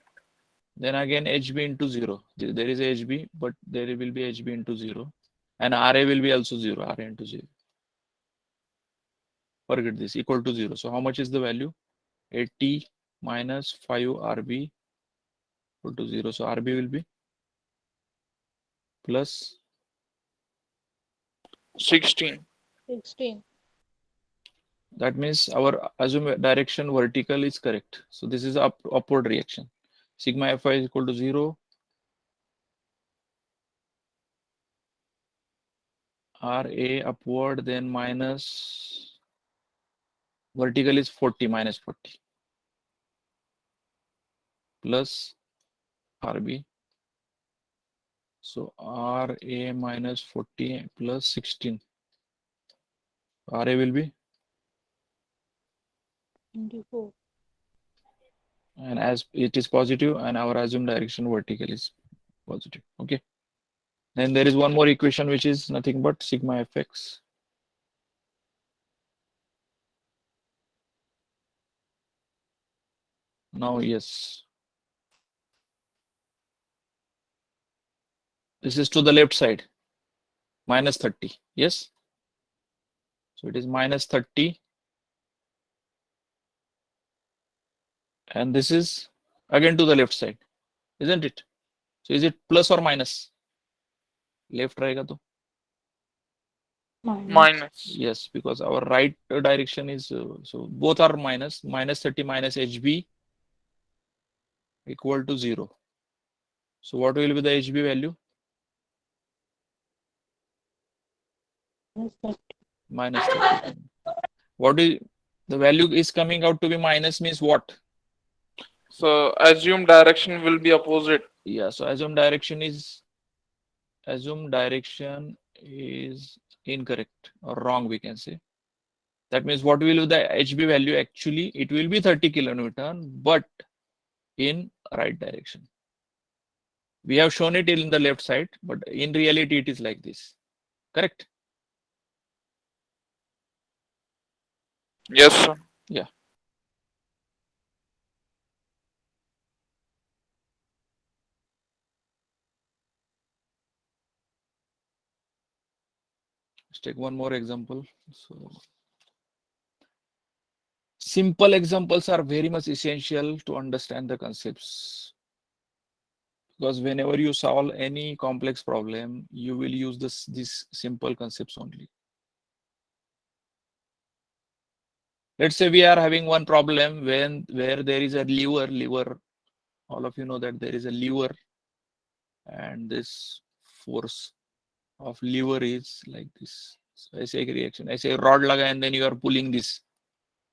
then again HB into 0. There is HB, but there will be HB into 0. And RA will be also 0, RA into 0. Forget this, equal to 0. So how much is the value? 80 minus 5 RB equal to 0. So RB will be plus 16. 16. That means our assumed direction vertical is correct. So this is upward reaction. Sigma Fi is equal to 0. RA upward, then minus vertical is 40 minus 40 plus RB. So RA minus 40 plus 16. RA will be, 24. and as it is positive and our assumed direction vertical is positive. Okay. Then there is one more equation which is nothing but sigma fx. Now, yes. This is to the left side. Minus 30. Yes. So it is minus 30. And this is again to the left side, isn't it? So is it plus or minus? Left rahega to? Minus. Yes, because our right direction is, so both are minus. Minus 30 minus HB equal to 0. So what will be the HB value? Minus 30. What is the value is coming out to be minus means what? So assume direction will be opposite. Yeah, so assume direction is incorrect or wrong, we can say. That means what will be the HB value? Actually, it will be 30 kilonewton, but in right direction. We have shown it in the left side, but in reality, it is like this. Correct? Yes, sir. Yeah. Let's take one more example. So simple examples are very much essential to understand the concepts, because whenever you solve any complex problem, you will use these simple concepts only. Let's say we are having one problem where there is a lever. All of you know that there is a lever, and this force of lever is like this. So I say reaction. I say rod laga, and then you are pulling this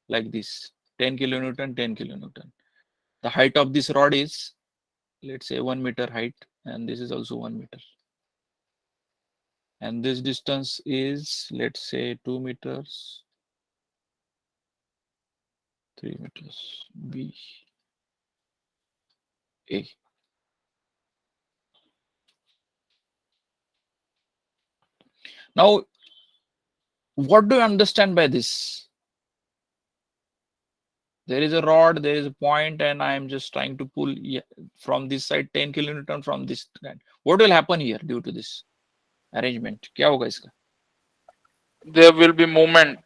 like this. 10 kilonewton, 10 kilonewton. The height of this rod is, let's say, 1 meter height, and this is also 1 meter. And this distance is, let's say, 2 meters, 3 meters, B, A. Now, what do you understand by this? There is a rod, there is a point, and I am just trying to pull from this side 10 kilonewton from this side. What will happen here due to this arrangement? क्या होगा इसका? There will be movement.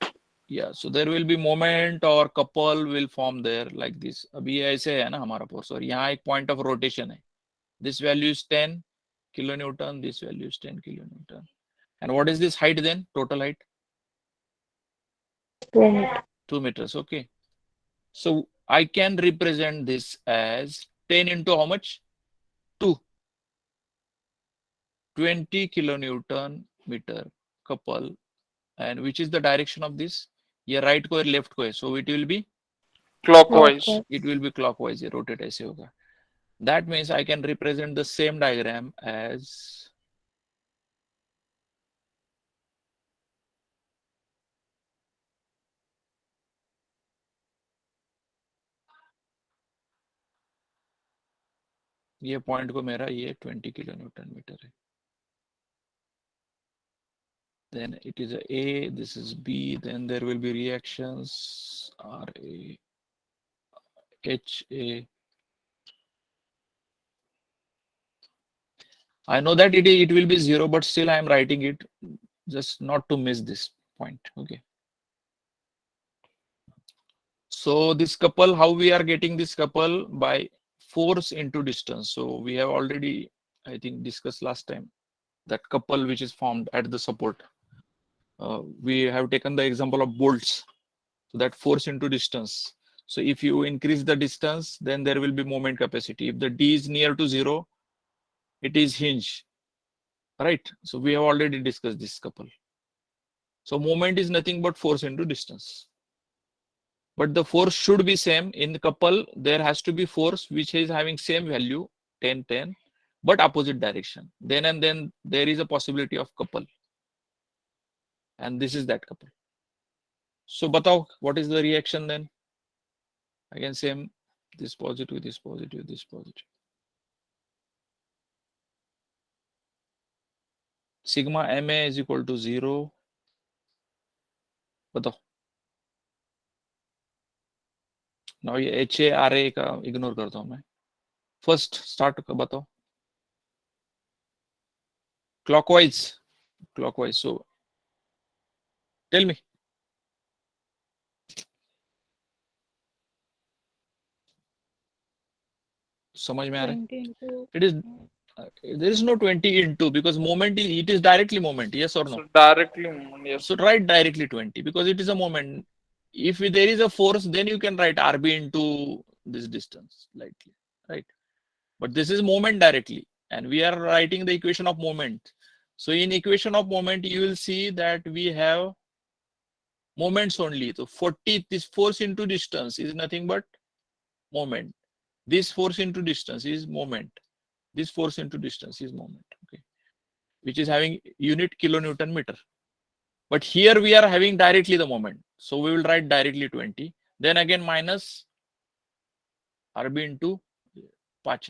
Yeah, so there will be moment or couple will form there like this. अभी ऐसे है ना हमारा force, और यहाँ एक point of rotation है. This value is 10 kilonewton. This value is 10 kilonewton. And what is this height then? Total height? 2 meters. 2 meters. Okay. So I can represent this as 10 into how much? 2. 20 kilonewton meter couple. And which is the direction of this? ये right को left को है. So it will be Clockwise. it will be clockwise. ये rotate ऐसे होगा. That means I can represent the same diagram as ये point को मेरा ये 20 kilonewton meter है. Then it is A, this is B, then there will be reactions RA, HA. I know that it will be 0, but still I am writing it just not to miss this point. Okay. So this couple, how we are getting this couple? By force into distance. So we have already, I think, discussed last time that couple which is formed at the support. We have taken the example of bolts. So that force into distance. So if you increase the distance, then there will be moment capacity. If the D is near to 0, it is hinge, right? So we have already discussed this couple. So moment is nothing but force into distance. But the force should be same. In the couple, there has to be force which is having same value, 10, 10, but opposite direction. Then and then there is a possibility of couple. And this is that couple. So batao, what is the reaction then? Again, same, this positive, this positive, this positive. Sigma MA is equal to 0. बताओ. Now ये HA RA का ignore करता हूँ मैं. First start बताओ. Clockwise. So tell me. समझ में आ रहा है? 20 into It is there is no 20 into, because moment is, it is directly moment. Yes or no? So directly movement. Yes. So write directly 20 because it is a moment. If there is a force, then you can write RB into this distance lightly, right? But this is moment directly, and we are writing the equation of moment. So in equation of moment, you will see that we have moments only. So 40, this force into distance is nothing but moment. This force into distance is moment. This force into distance is moment, okay, which is having unit kilonewton meter. But here we are having directly the moment. So we will write directly 20. Then again minus RB into 5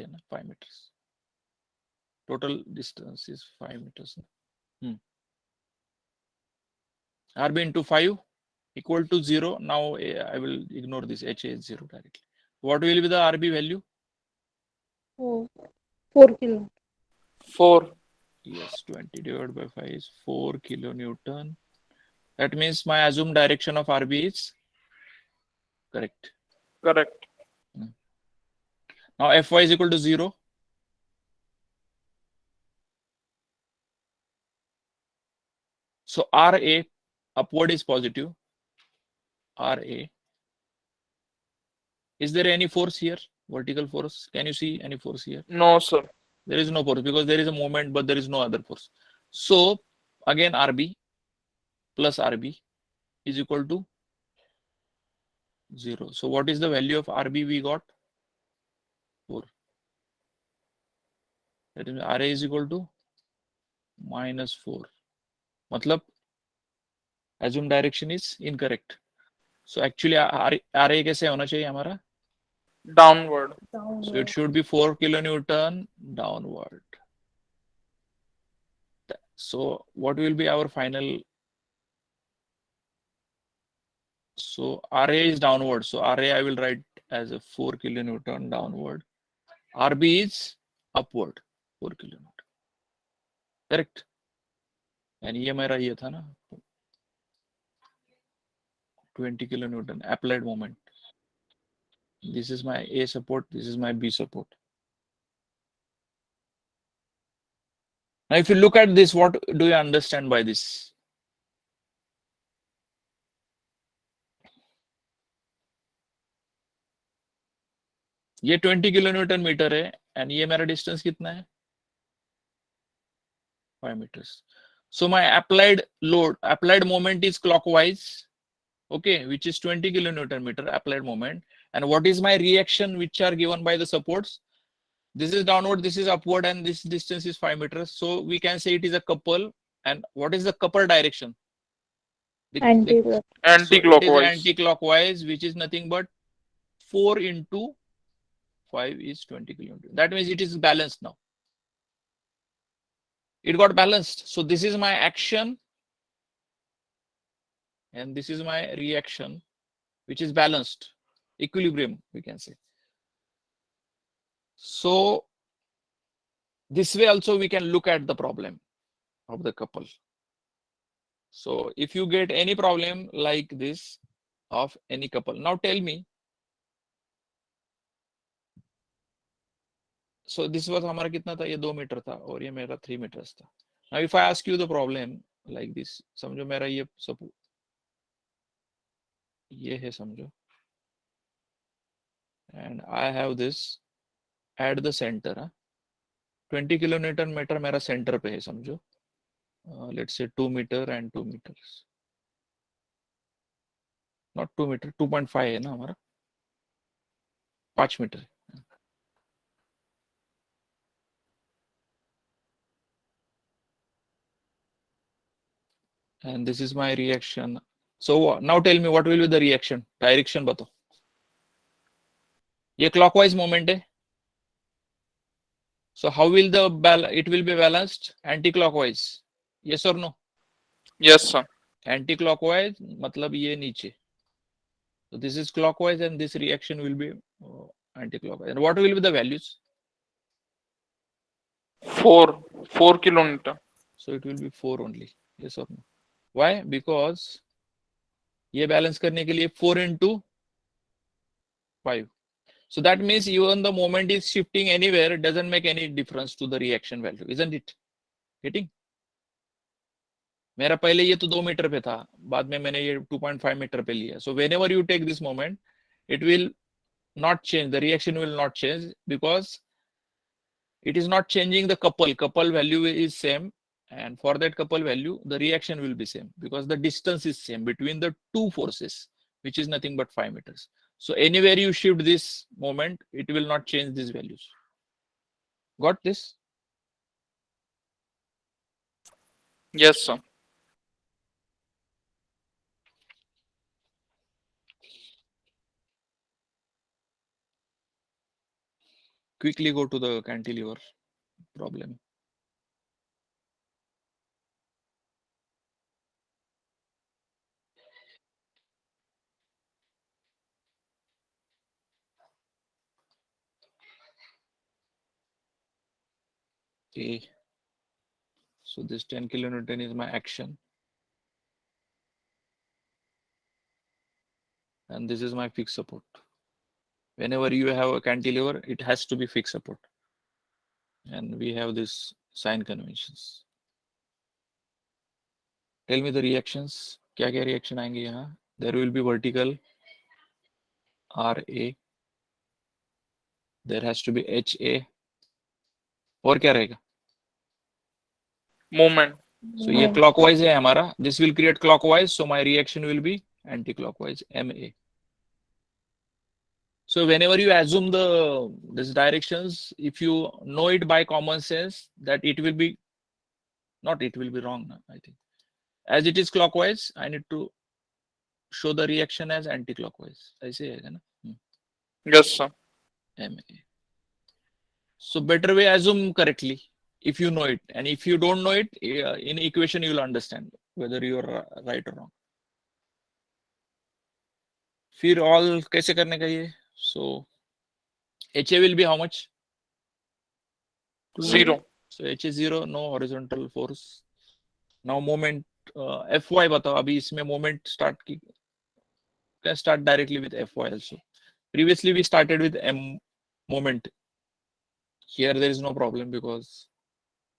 meters. Total distance is 5 meters. RB into 5 equal to 0. Now I will ignore this. HA is 0 directly. What will be the RB value? 4 kilo. 4. Yes, 20 divided by 5 is 4 kilonewton. That means my assumed direction of RB is correct. Correct. Now Fy is equal to 0. So Ra upward is positive. Ra. Is there any force here? Vertical force? Can you see any force here? No, sir. There is no force because there is a moment, but there is no other force. So again, RB plus RB is equal to 0. So what is the value of RB we got? 4. That is RA is equal to -4. Matlab, assumed direction is incorrect. So actually RA कैसे होना चाहिए हमारा? Downward. So it should be 4 kilonewton downward. So what will be our final? So RA is downward. So RA I will write as a 4 kilonewton downward. RB is upward 4 kilonewton. Correct. And ये मेरा ये था ना 20 kilonewton applied moment. This is my A support. This is my B support. Now, if you look at this, what do you understand by this? ये 20 kilonewton metre है and ये मेरा distance कितना है 5 meters. So my applied load, applied moment is clockwise, okay, which is 20 kilonewton meter applied moment. And what is my reaction which are given by the supports? This is downward, this is upward, and this distance is 5 meters. So we can say it is a couple. And what is the couple direction? Anti-clockwise. So it is Anti-clockwise. anti-clockwise, which is nothing but 4 into 5 is 20 kilonewton. That means it is balanced now. It got balanced. So this is my action and this is my reaction, which is balanced, equilibrium, we can say. So this way also we can look at the problem of the couple. So if you get any problem like this of any couple, now tell me. So this was हमारा कितना था? ये 2 metre था और ये मेरा 3 meters था. Now if I ask you the problem like this, समझो मेरा ये सब ये है समझो, and I have this at the center. 20 kilonewton meter मेरा center पे है समझो. Let's say 2 meter and 2 meters. Not 2 meter, 2.5 है ना हमारा, 5 meter. And this is my reaction. So now tell me what will be the reaction? Direction बताओ. ये clockwise moment है. So how will it will be balanced? Anti-clockwise. Yes or no? Yes, sir. Anti-clockwise मतलब ये नीचे. So this is clockwise and this reaction will be anti-clockwise. And what will be the values? 4 kilonewton. So it will be 4 only. Yes or no? Why? Because ये balance करने के लिए 4 into 5. So that means even the moment is shifting anywhere, it doesn't make any difference to the reaction value, isn't it? Getting? मेरा पहले ये तो 2 metre पे था, बाद में मैंने ये 2.5 मीटर पे लिया. So whenever you take this moment, it will not change. The reaction will not change because it is not changing the couple. Couple value is same, and for that couple value, the reaction will be same because the distance is same between the two forces, which is nothing but 5 meters. So anywhere you shift this moment, it will not change these values. Got this? Yes, sir. Quickly go to the cantilever problem. Okay. So this 10 kilonewton is my action. And this is my fixed support. Whenever you have a cantilever, it has to be fixed support. And we have this sign conventions. Tell me the reactions. क्या reaction आएंगे यहाँ? There will be vertical RA. There has to be HA. और क्या रहेगा? Movement. So ये clockwise है हमारा. This will create clockwise. So my reaction will be anti-clockwise, MA. So whenever you assume these directions, if you know it by common sense, that it will be wrong, I think. As it is clockwise, I need to show the reaction as anti-clockwise. ऐसे है ना? Yes, sir. MA. So better way assume correctly if you know it, and if you don't know it, in equation you will understand whether you are right or wrong. फिर all कैसे करने का ये? So HA will be how much? 0. So HA 0, no horizontal force. Now moment FY बताओ. अभी इसमें moment start की. Can start directly with FY also. Previously we started with M moment. Here there is no problem because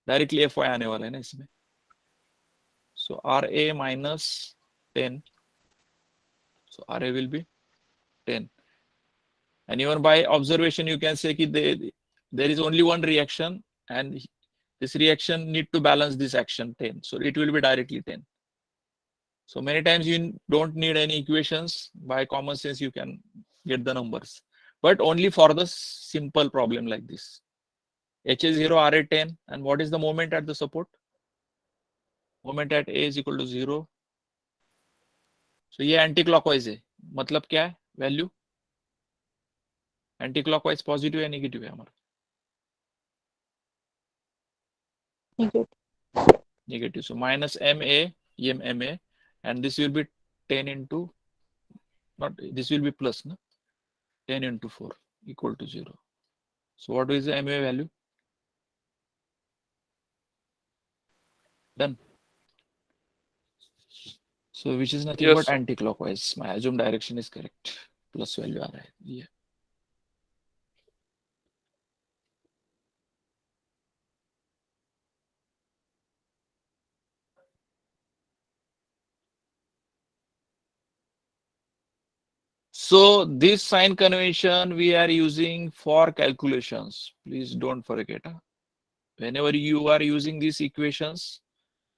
directly FY आने वाला है ना इसमें. So RA minus 10. So RA will be 10. And even by observation, you can say that there is only one reaction, and this reaction need to balance this action 10. So it will be directly 10. So many times you don't need any equations. By common sense, you can get the numbers. But only for the simple problem like this. HA0, RA10. And what is the moment at the support? Moment at A is equal to 0. So ये anti-clockwise है. मतलब क्या है? Value? Anti-clockwise positive या negative है हमारा? Negative. So minus MA, MA, and this will be 10 into, not this will be plus, no? 10 into 4 equal to 0. So what is the MA value? Done. So which is nothing Yes, but sir. anti-clockwise. My assumed direction is correct. Plus value आ रहा है. Yeah. So this sign convention we are using for calculations. Please don't forget. Whenever you are using these equations,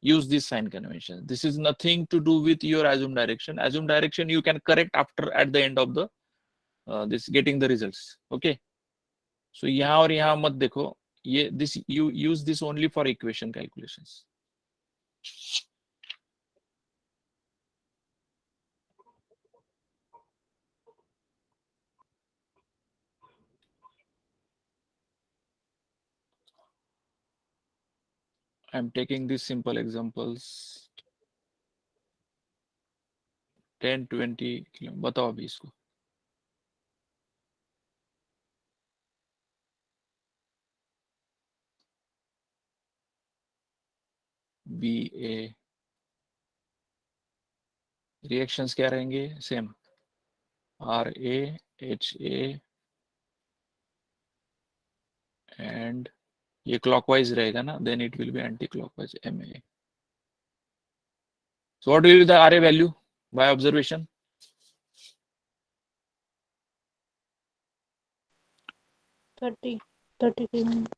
use this sign convention. This is nothing to do with your assumed direction. Assumed direction you can correct after at the end of the this getting the results. Okay. So यहाँ और यहाँ मत देखो. ये this you use this only for equation calculations. I'm taking these simple examples. 10, 20 kilo बताओ अभी इसको. BA reactions क्या रहेंगे? Same. RA, HA and ये clockwise रहेगा ना? Then it will be anti-clockwise MA. So what will be the RA value by observation? 30 kilonewton.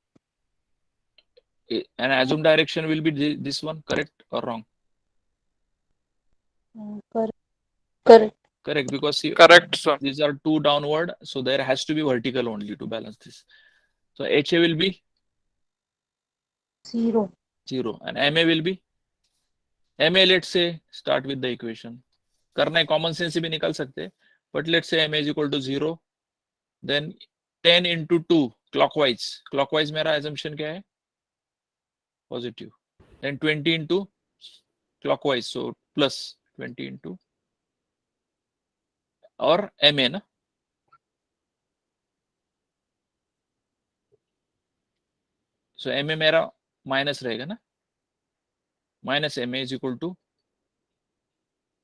And assumed direction will be this one, correct or wrong? Correct. Correct, because see, Correct, sir. these are two downward, so there has to be vertical only to balance this. So HA will be 0. 0 and MA will be MA. Let's say start with the equation. करना है common sense से भी निकाल सकते हैं, but let's say MA is equal to 0. Then 10 into 2 clockwise. Clockwise मेरा assumption क्या है? Positive. Then 20 into clockwise, so plus 20 into और MA ना. So MA मेरा minus रहेगा ना. minus ma is equal to,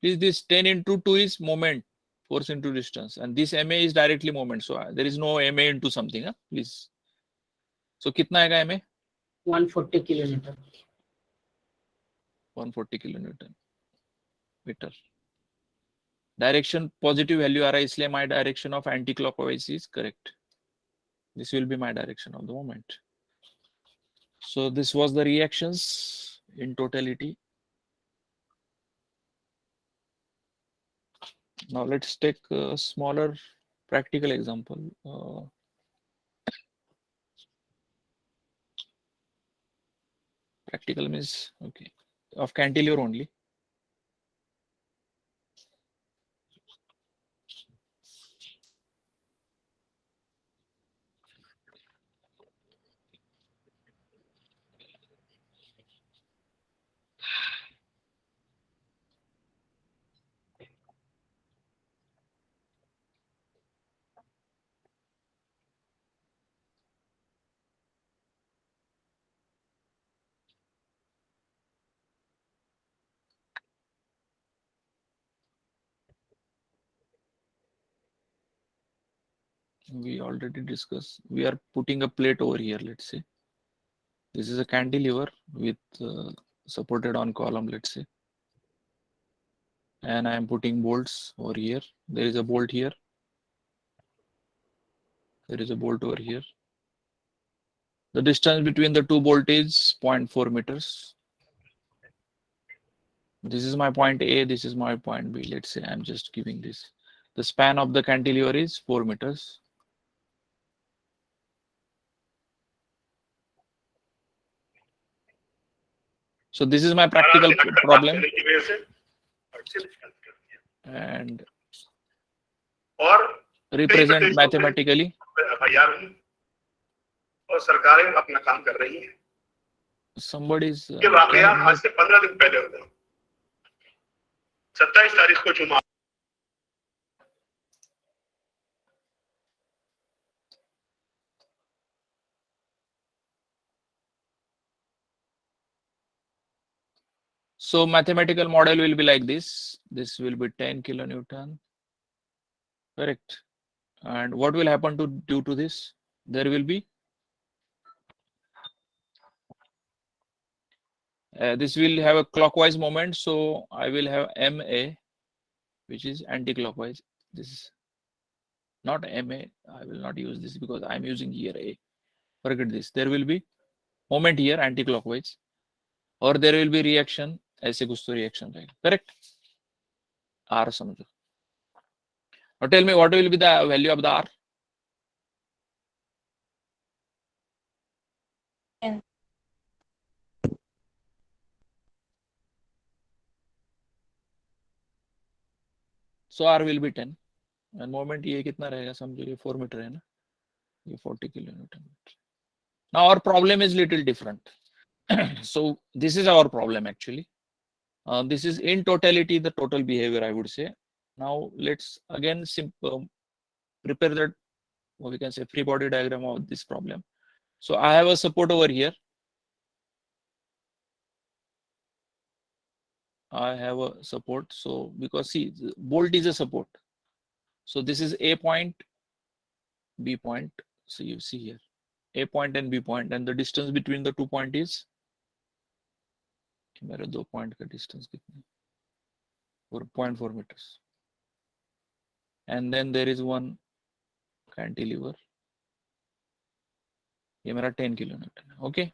please, this 10 into 2 is moment, force into distance, and this ma is directly moment, so there is no ma into something, huh? Please. So kitna aega ma? 140 kilonewton. 140 kilonewton meter. Direction positive value आ रहा है, इसलिए my direction of anti-clockwise is correct. This will be my direction of the moment. So this was the reactions in totality. Now let's take a smaller practical example. Practical means, okay, of cantilever only. We already discussed. We are putting a plate over here, let's say. This is a cantilever with supported on column, let's say. And I am putting bolts over here. There is a bolt here. There is a bolt over here. The distance between the two bolts is 0.4 meters. This is my point A, this is my point B. Let's say I'm just giving this. The span of the cantilever is 4 meters. So this is my practical problem. And represent mathematically. और सरकारें अपना काम कर रही हैं। Somebody's ये वाकया आज से 15 दिन पहले हुआ। 27 तारीख को जुमा। So mathematical model will be like this. This will be 10 kilonewton. Correct. And what will happen to due to this? There will be this will have a clockwise moment, so I will have MA, which is anti-clockwise. This is not MA. I will not use this because I'm using here A. Forget this. There will be moment here anti-clockwise, or there will be reaction. ऐसे कुछ तो reaction रहेगा. Correct? R समझो. Now tell me what will be the value of the R? So R will be 10. And moment ये कितना रहेगा समझो, ये 4 मीटर है ना, ये 40 kilonewton. Now our problem is little different. So this is our problem actually. This is in totality the total behavior, I would say. Now let's again prepare that, or we can say free body diagram of this problem. So I have a support over here. I have a support. So because see, the bolt is a support. So this is A point, B point. So you see here, A point and B point, and the distance between the 2 points is, मेरे 2 point का distance कितना? 4.4 meters. And then there is one cantilever. ये मेरा 10 kilonewton. Okay.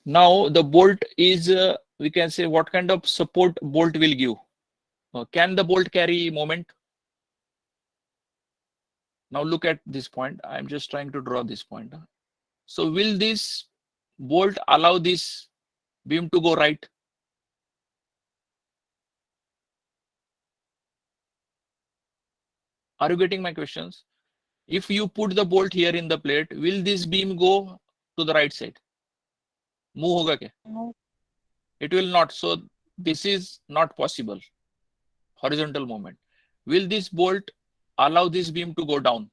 Now the bolt is, we can say, what kind of support bolt will give? Can the bolt carry moment? Now look at this point. I'm just trying to draw this point. So will this bolt allow this beam to go right? Are you getting my questions? If you put the bolt here in the plate, will this beam go to the right side? Move hoga kya? No. It will not. So this is not possible. Horizontal movement. Will this bolt allow this beam to go down?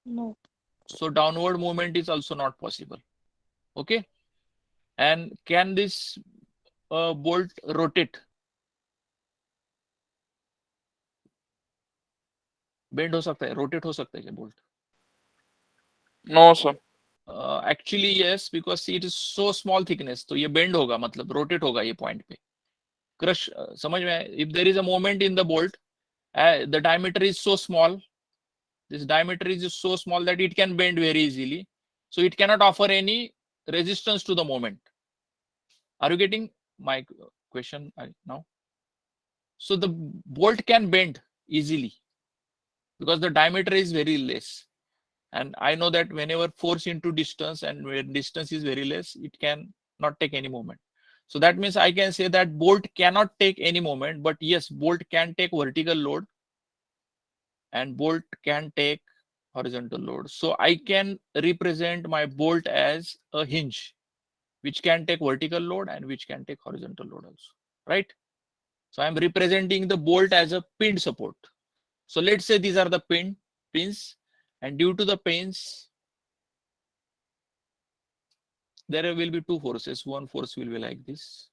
No. So downward movement is also not possible. Okay. And can this bolt rotate? Bend हो सकता है, rotate हो सकता है क्या bolt? No, sir. Actually yes, because it is so small thickness, तो ये bend होगा, मतलब rotate होगा ये point पे. Crush, समझ में? If there is a moment in the bolt, the diameter is so small. This diameter is so small that it can bend very easily. So it cannot offer any resistance to the moment. Are you getting my question now? So the bolt can bend easily because the diameter is very less. And I know that whenever force into distance and when distance is very less, it can not take any moment. So that means I can say that bolt cannot take any moment, but yes, bolt can take vertical load and bolt can take horizontal load. So I can represent my bolt as a hinge, which can take vertical load and which can take horizontal load also, right? So I'm representing the bolt as a pinned support. So let's say these are the pins, and due to the pins, there will be two forces. One force will be like this.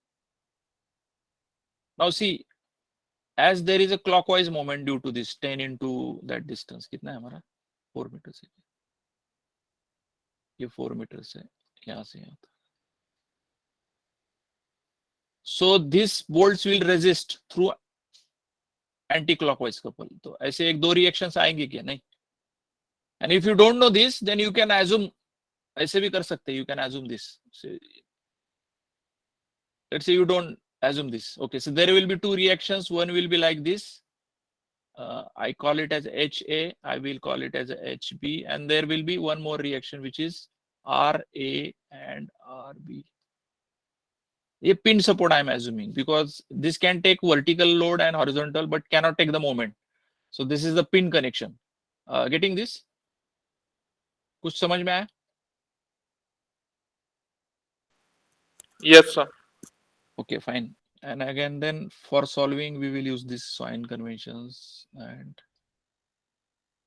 Now see, as there is a clockwise moment due to this 10 into that distance, कितना है हमारा? 4 meters है. ये 4 meters है, यहाँ से यहाँ तक. So this bolts will resist through anti-clockwise couple. तो ऐसे एक दो reactions आएंगे क्या? नहीं. And if you don't know this, then you can assume. ऐसे भी कर सकते. You can assume this. So, let's say you don't assume this. Okay, so there will be two reactions. One will be like this. I call it as HA. I will call it as HB, and there will be one more reaction which is RA and RB. A pin support I am assuming because this can take vertical load and horizontal but cannot take the moment. So this is the pin connection. Getting this? कुछ समझ में आया? Yes, sir. Okay, fine. And again, then for solving, we will use this sign conventions. And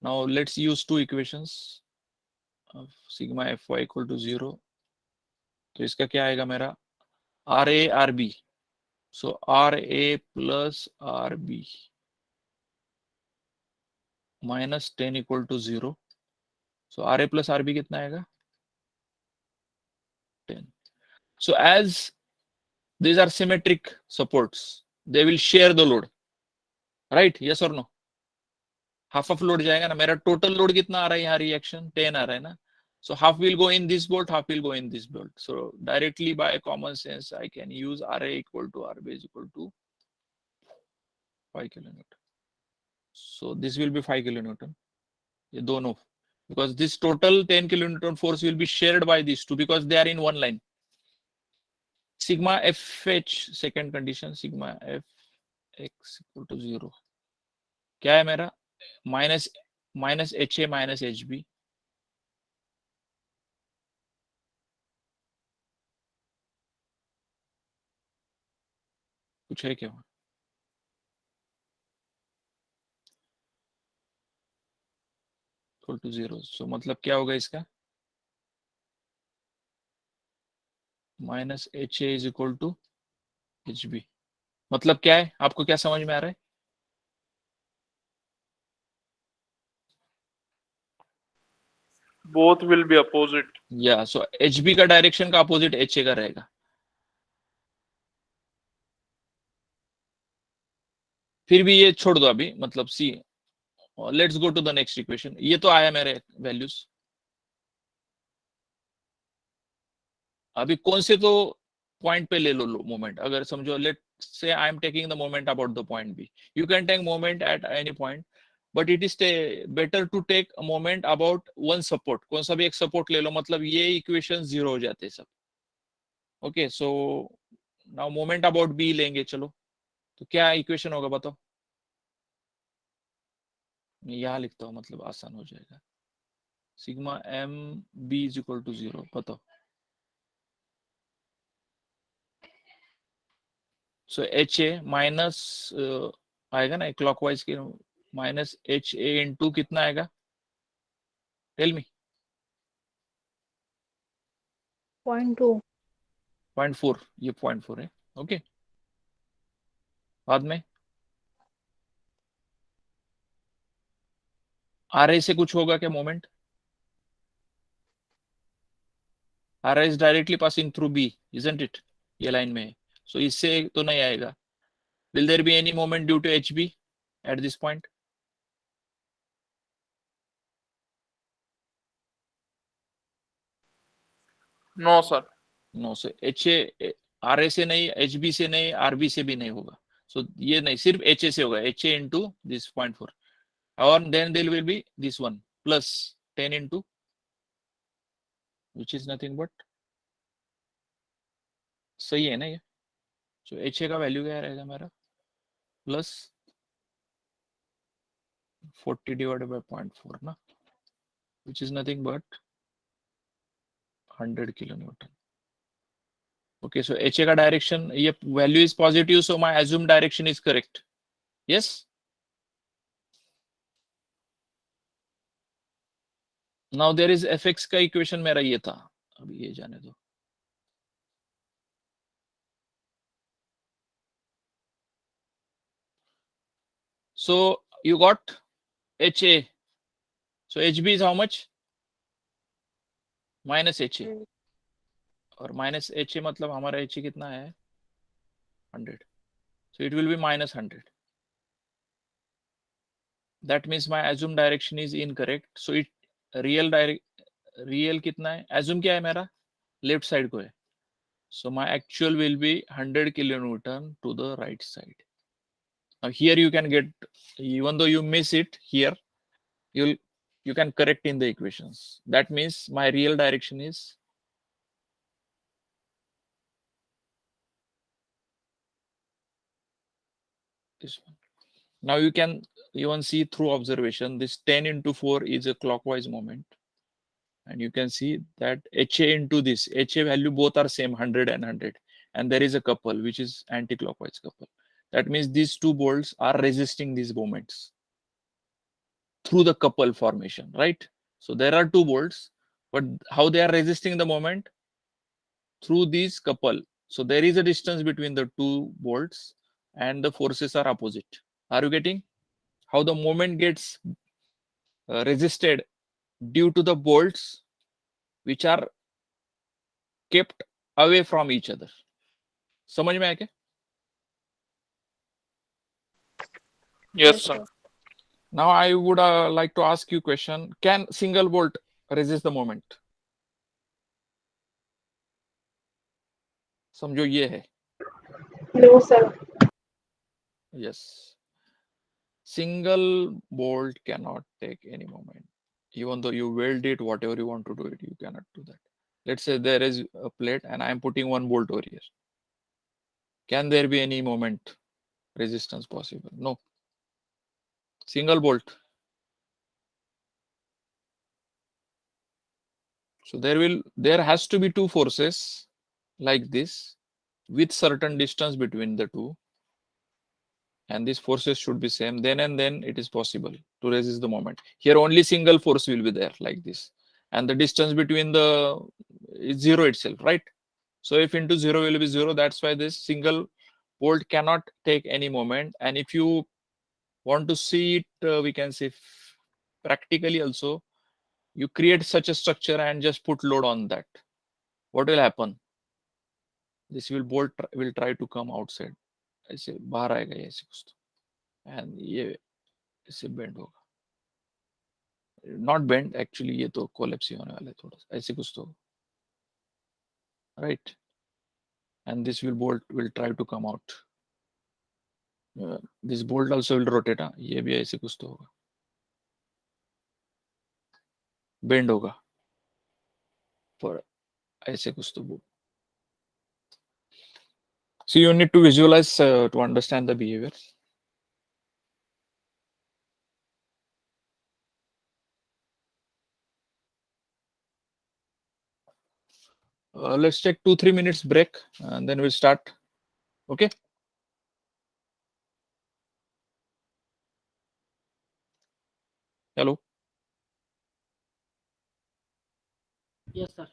now let's use two equations of sigma Fy equal to 0. तो इसका क्या आएगा मेरा? RA RB. So RA plus RB minus 10 equal to 0. So RA plus RB कितना आएगा? 10. So as these are symmetric supports, they will share the load, right? Yes or no? Half of load जाएगा ना. मेरा total load कितना आ रहा है यहाँ reaction? 10 आ रहा है ना. So half will go in this bolt, half will go in this bolt. So directly by common sense, I can use RA equal to RB is equal to 5 kilonewton. So this will be 5 kilonewton. ये दोनों, because this total 10 kilonewton force will be shared by these two because they are in one line. Sigma FH, second condition, sigma Fx equal to 0. क्या है मेरा? minus HA minus HB. कुछ है क्या? Equal to 0. So मतलब क्या होगा इसका? Minus HA is equal to HB. मतलब क्या है? आपको क्या समझ में आ रहा है? Both will be opposite. Yeah, so HB का डायरेक्शन का अपोजिट HA का रहेगा. फिर भी ये छोड़ दो अभी, मतलब c. Let's go to the next equation. ये तो आया मेरे वैल्यूज. अभी कौन से तो पॉइंट पे ले लो मोमेंट. अगर समझो let say I am taking the moment about the point B. You can take moment at any point, but it is better to take a moment about one support. कौन सा भी एक support ले लो, मतलब ये equation zero हो जाते सब. Okay, so now moment about B लेंगे. चलो, तो क्या इक्वेशन होगा बताओ. मैं यहाँ लिखता हूँ, मतलब आसान हो जाएगा. Sigma M B is equal to 0. बताओ. सो एच ए माइनस आएगा ना क्लॉकवाइज के, माइनस एच ए इंटू कितना आएगा? Tell me. 0.2. 0.4, ये 0.4 है. ओके, बाद में RA से कुछ होगा क्या moment? RA is directly passing through B, isn't it? ये लाइन में है, so इससे तो नहीं आएगा. Will there be any moment due to HB at this point? No, sir. No sir, RA से नहीं, HB से नहीं, RB से भी नहीं होगा. So ये नहीं, सिर्फ HA से होगा. HA into this 0.4, और then there will be this one plus 10 into, which is nothing but, सही है ना ये? So HA का वैल्यू क्या रहेगा मेरा? प्लस 40 divided by 0.4 ना, which is nothing but 100 kilonewton. Okay, so HA का डायरेक्शन, ये value is positive, so my assumed direction is correct. Yes? Now there is fx का इक्वेशन मेरा ये था, अभी ये जाने दो. So you got HA. So HB is how much? Minus HA. और minus HA मतलब हमारा HA कितना है? 100. So it will be minus 100. That means my assumed direction is incorrect. So it real कितना है? Assume क्या है मेरा? Left side को है. So my actual will be 100 kilonewton to the right side. Now here you can get, even though you miss it here, you can correct in the equations. That means my real direction is this one. Now you can even see through observation, this 10 into 4 is a clockwise moment. And you can see that HA into this, HA value both are same, 100 and 100. And there is a couple, which is anti-clockwise couple. That means these two bolts are resisting these moments through the couple formation, right? So there are two bolts, but how they are resisting the moment? Through these couple. So there is a distance between the two bolts and the forces are opposite. Are you getting how the moment gets resisted due to the bolts which are kept away from each other? समझ में आया क्या? Yes, sir. Now I would like to ask you a question. Can single bolt resist the moment? समझो ये है. No, sir. Yes. Single bolt cannot take any moment. Even though you weld it, whatever you want to do it, you cannot do that. Let's say there is a plate and I am putting one bolt over here. Can there be any moment resistance possible? No. Single bolt. So there has to be two forces like this with certain distance between the two. And these forces should be same. Then and then it is possible to resist the moment. Here only single force will be there like this. And the distance between the is zero itself, right? So if into zero will be zero, that's why this single bolt cannot take any moment. And if you want to see it, we can say practically also, you create such a structure and just put load on that. What will happen? This bolt will try to come outside. ऐसे बाहर आएगा ये ऐसे कुछ तो, and ये ऐसे bend होगा. Not bend actually, ये तो collapse ही होने वाला है थोड़ा सा ऐसे कुछ तो, right? And this bolt will try to come out. This bolt also will rotate. ये भी ऐसे कुछ तो होगा, bend होगा for ऐसे कुछ तो bolt. So you need to visualize to understand the behavior. Let's take 2-3 minutes break and then we'll start. Okay. Hello. Yes, sir.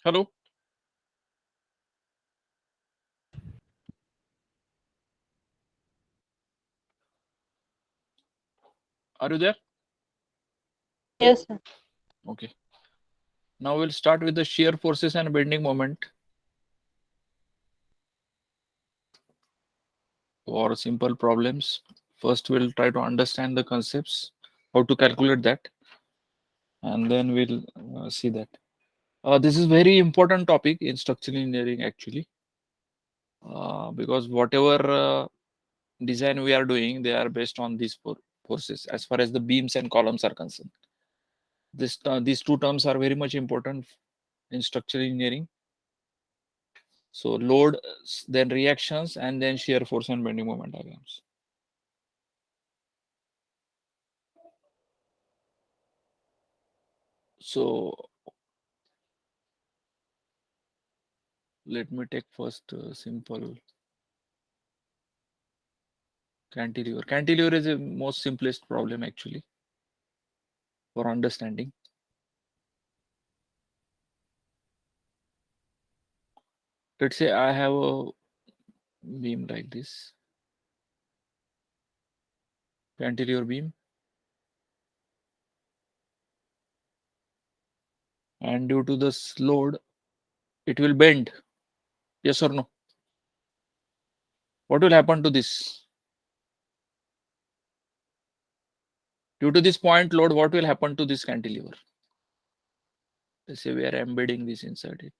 Hello. Are you there? Yes, sir. Okay. Now we'll start with the shear forces and bending moment. For simple problems, first we'll try to understand the concepts, how to calculate that, and then we'll see that. This is very important topic in structural engineering actually, because whatever design we are doing, they are based on these forces as far as the beams and columns are concerned. These two terms are very much important in structural engineering. So load, then reactions, and then shear force and bending moment diagrams. So let me take first simple cantilever. Cantilever is the most simplest problem actually for understanding. Let's say I have a beam like this, cantilever beam, and due to this load, it will bend. Yes or no? What will happen to this? Due to this point load, what will happen to this cantilever? Let's say we are embedding this inside it.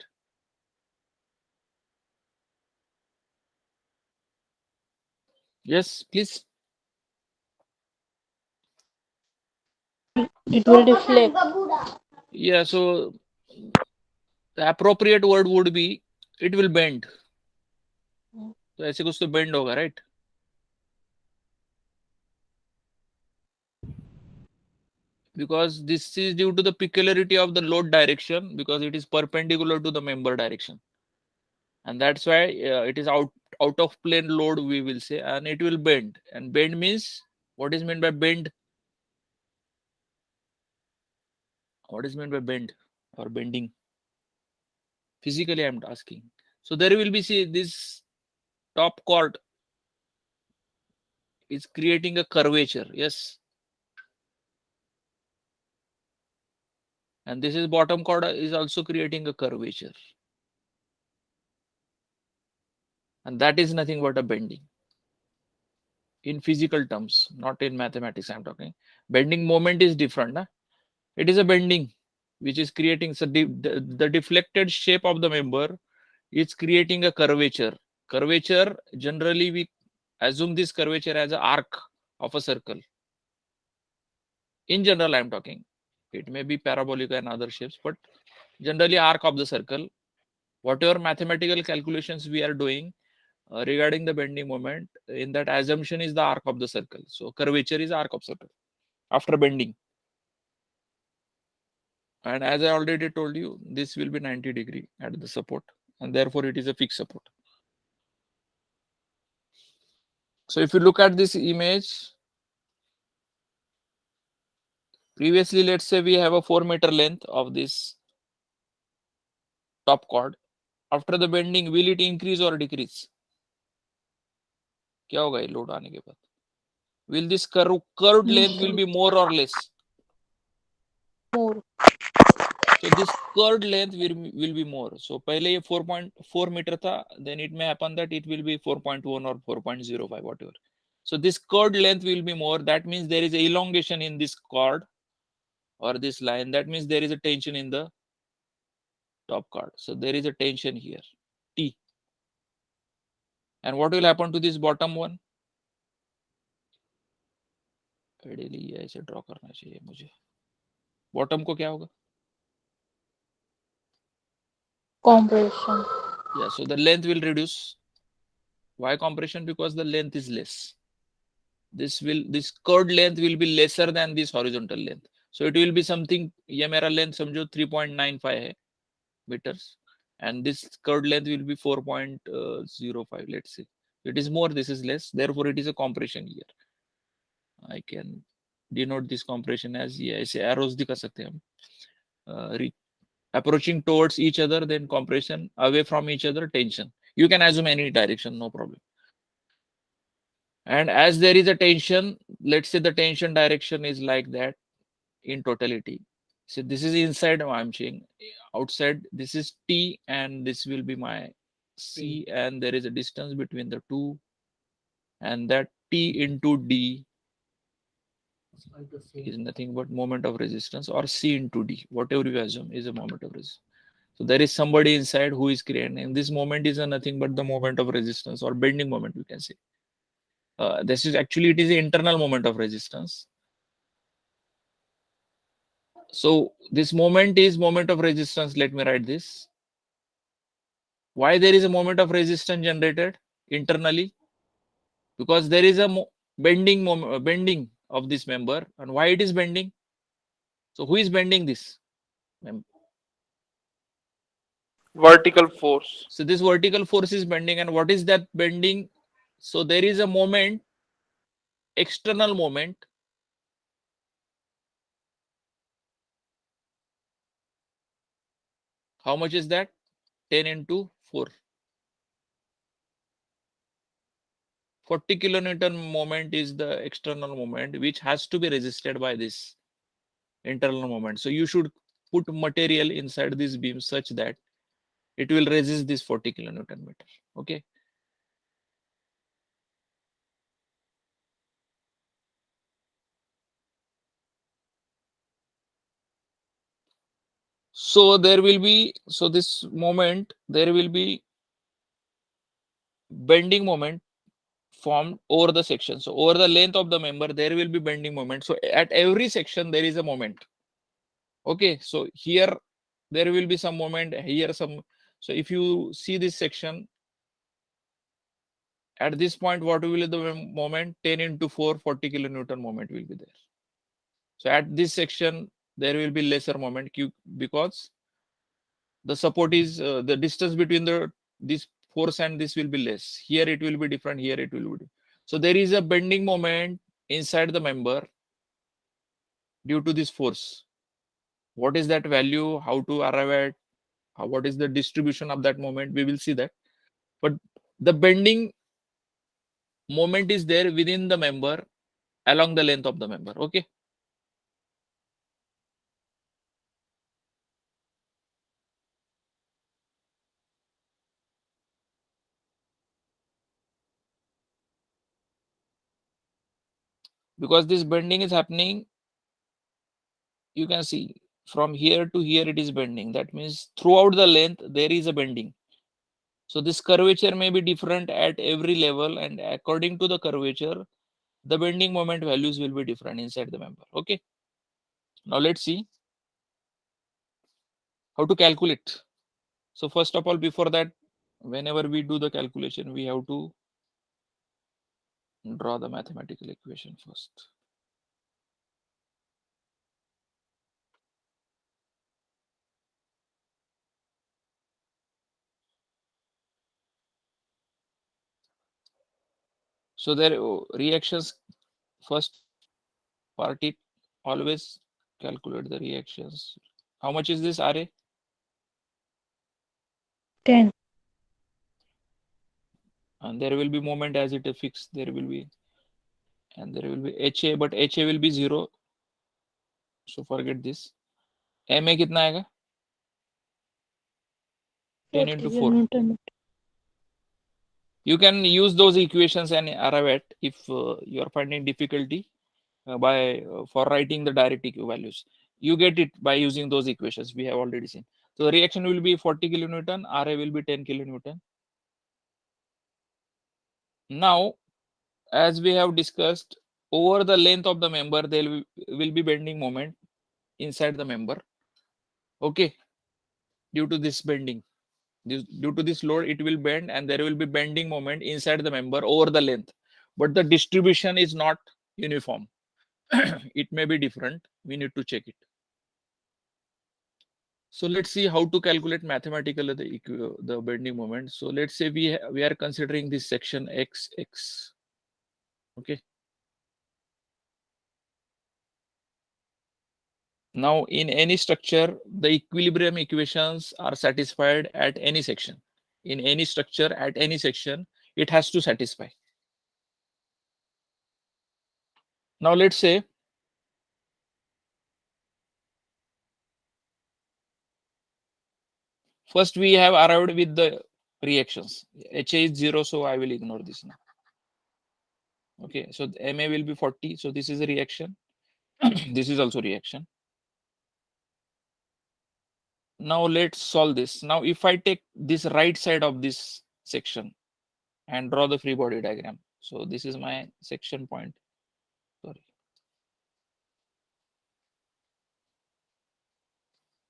Yes, please. It will deflect. Yeah, so the appropriate word would be it will bend. तो ऐसे कुछ तो bend होगा, right? Because this is due to the peculiarity of the load direction, because it is perpendicular to the member direction, and that's why it is out of plane load, we will say, and it will bend. And bend means, what is meant by bend? What is meant by bend or bending? Physically, I'm asking. So there will be, see, this top chord is creating a curvature. Yes. And this is bottom chord is also creating a curvature. And that is nothing but a bending. In physical terms, not in mathematics, I'm talking. Bending moment is different. Nah? It is a bending which is creating, so the deflected shape of the member is creating a curvature. Curvature, generally we assume this curvature as an arc of a circle. In general, I'm talking. It may be parabolic and other shapes, but generally arc of the circle. Whatever mathematical calculations we are doing regarding the bending moment, in that assumption is the arc of the circle. So curvature is arc of circle after bending. And as I already told you, this will be 90 degree at the support, and therefore it is a fixed support. So if you look at this image, previously, let's say we have a 4-meter length of this top chord. After the bending, will it increase or decrease? क्या होगा ये load आने के बाद? Will this curved length will be more or less? More. So this curved length will be more. So पहले ये 4.4 meter था, then it may happen that it will be 4.1 or 4.05, whatever. So this curved length will be more. That means there is a elongation in this chord or this line. That means there is a tension in the top chord. So there is a tension here, T. And what will happen to this bottom one? Ideally ये ऐसे draw करना चाहिए मुझे. Bottom को क्या होगा? Compression. Yeah, so the length will reduce. Why compression? Because the length is less. This curved length will be lesser than this horizontal length. So it will be something, ये मेरा length समझो 3.95 है meters, and this curved length will be 4.05, let's say. It is more, this is less, therefore it is a compression here. I can denote this compression as, ये ऐसे arrows दिखा सकते हैं हम. approaching towards each other, then compression, away from each other, tension. You can assume any direction, no problem. And as there is a tension, let's say the tension direction is like that in totality. So this is inside, I'm saying outside, this is T and this will be my C, and there is a distance between the two, and that T into D is nothing but moment of resistance, or C into D, whatever you assume is a moment of resistance. So there is somebody inside who is creating, and this moment is nothing but the moment of resistance or bending moment, we can say. This is actually, it is the internal moment of resistance. So this moment is moment of resistance. Let me write this. Why there is a moment of resistance generated internally? Because there is a bending of this member. And why it is bending? So who is bending this? Vertical force. So this vertical force is bending, and what is that bending? So there is a moment, external moment. How much is that? 10 into 4. 40 kilonewton moment is the external moment which has to be resisted by this internal moment. So you should put material inside this beam such that it will resist this 40 kilonewton meter. Okay. So there will be, so this moment, there will be bending moment formed over the section. So over the length of the member, there will be bending moment. So at every section, there is a moment. Okay. So here, there will be some moment, here some. So if you see this section, at this point, what will be the moment? 10 into 4, 40 kilonewton moment will be there. So at this section, there will be lesser moment because the support is the distance between this force and this will be less. Here it will be different. Here it will be different. So there is a bending moment inside the member due to this force. What is that value? How to arrive at? What is the distribution of that moment? We will see that. But the bending moment is there within the member along the length of the member. Okay. Because this bending is happening, you can see from here to here it is bending. That means throughout the length there is a bending. So this curvature may be different at every level, and according to the curvature, the bending moment values will be different inside the member. Okay. Now let's see how to calculate. So first of all, before that, whenever we do the calculation, we have to draw the mathematical equation first. So there reactions, first part, it always calculate the reactions. How much is this RA? 10. And there will be moment as it is fixed. There will be, and there will be HA, but HA will be 0. So forget this. MA kitna aega? 10 into 4. Newton. You can use those equations and arrive at if you are finding difficulty for writing the direct values. You get it by using those equations we have already seen. So the reaction will be 40 kilonewton, RA will be 10 kilonewton. Now, as we have discussed, over the length of the member, there will be bending moment inside the member. Okay, due to this bending. Due to this load, it will bend, and there will be bending moment inside the member over the length. But the distribution is not uniform. It may be different. We need to check it. So let's see how to calculate mathematically the bending moment. So let's say we are considering this section XX. Okay. Now, in any structure, the equilibrium equations are satisfied at any section. In any structure, at any section, it has to satisfy. Now, let's say first we have arrived with the reactions. HA is 0, so I will ignore this now. Okay, so the MA will be 40. So this is a reaction. This is also reaction. Now let's solve this. Now, if I take this right side of this section and draw the free body diagram. So this is my section point. Sorry.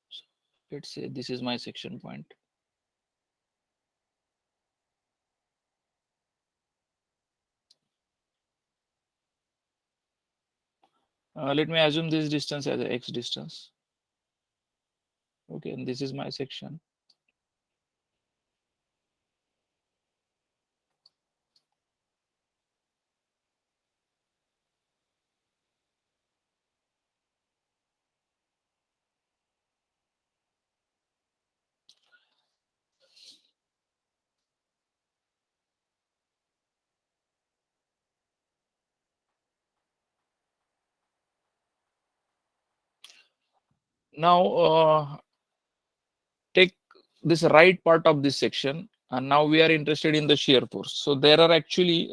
So let's say this is my section point. Let me assume this distance as a x distance. Okay, and this is my section. Now take this right part of this section, and now we are interested in the shear force. So there are actually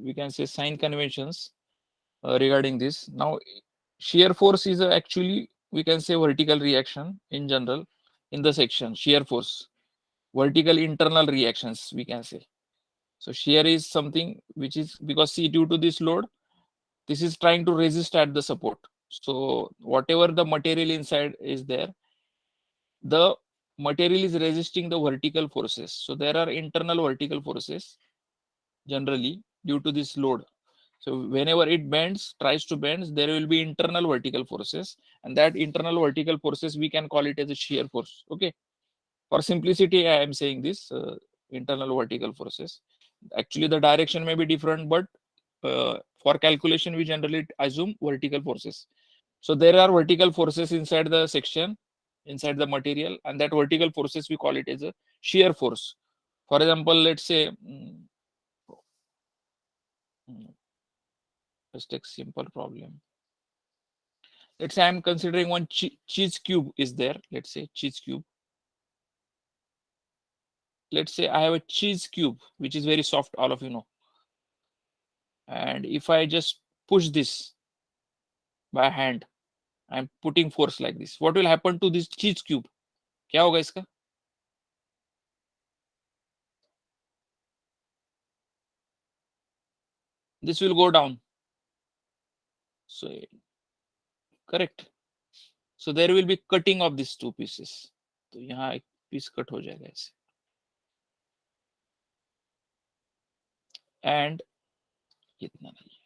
we can say sign conventions regarding this. Now shear force is actually, we can say, vertical reaction in general in the section. Shear force, vertical internal reactions, we can say. So shear is something which is, because see, due to this load, this is trying to resist at the support. So whatever the material inside is there, the material is resisting the vertical forces. So there are internal vertical forces generally due to this load. So whenever it bends, tries to bend, there will be internal vertical forces, and that internal vertical forces, we can call it as a shear force. Okay. For simplicity, I am saying this internal vertical forces. Actually, the direction may be different, but for calculation, we generally assume vertical forces. So there are vertical forces inside the section, inside the material, and that vertical forces, we call it as a shear force. For example, let's say, let's take simple problem. Let's say I'm considering one cheese cube is there. Let's say cheese cube. Let's say I have a cheese cube, which is very soft, all of you know. And if I just push this by hand, I'm putting force like this. What will happen to this cheese cube? क्या होगा इसका? This will go down. So correct. So there will be cutting of these two pieces. तो यहाँ एक piece cut हो जाएगा ऐसे. And इतना नहीं.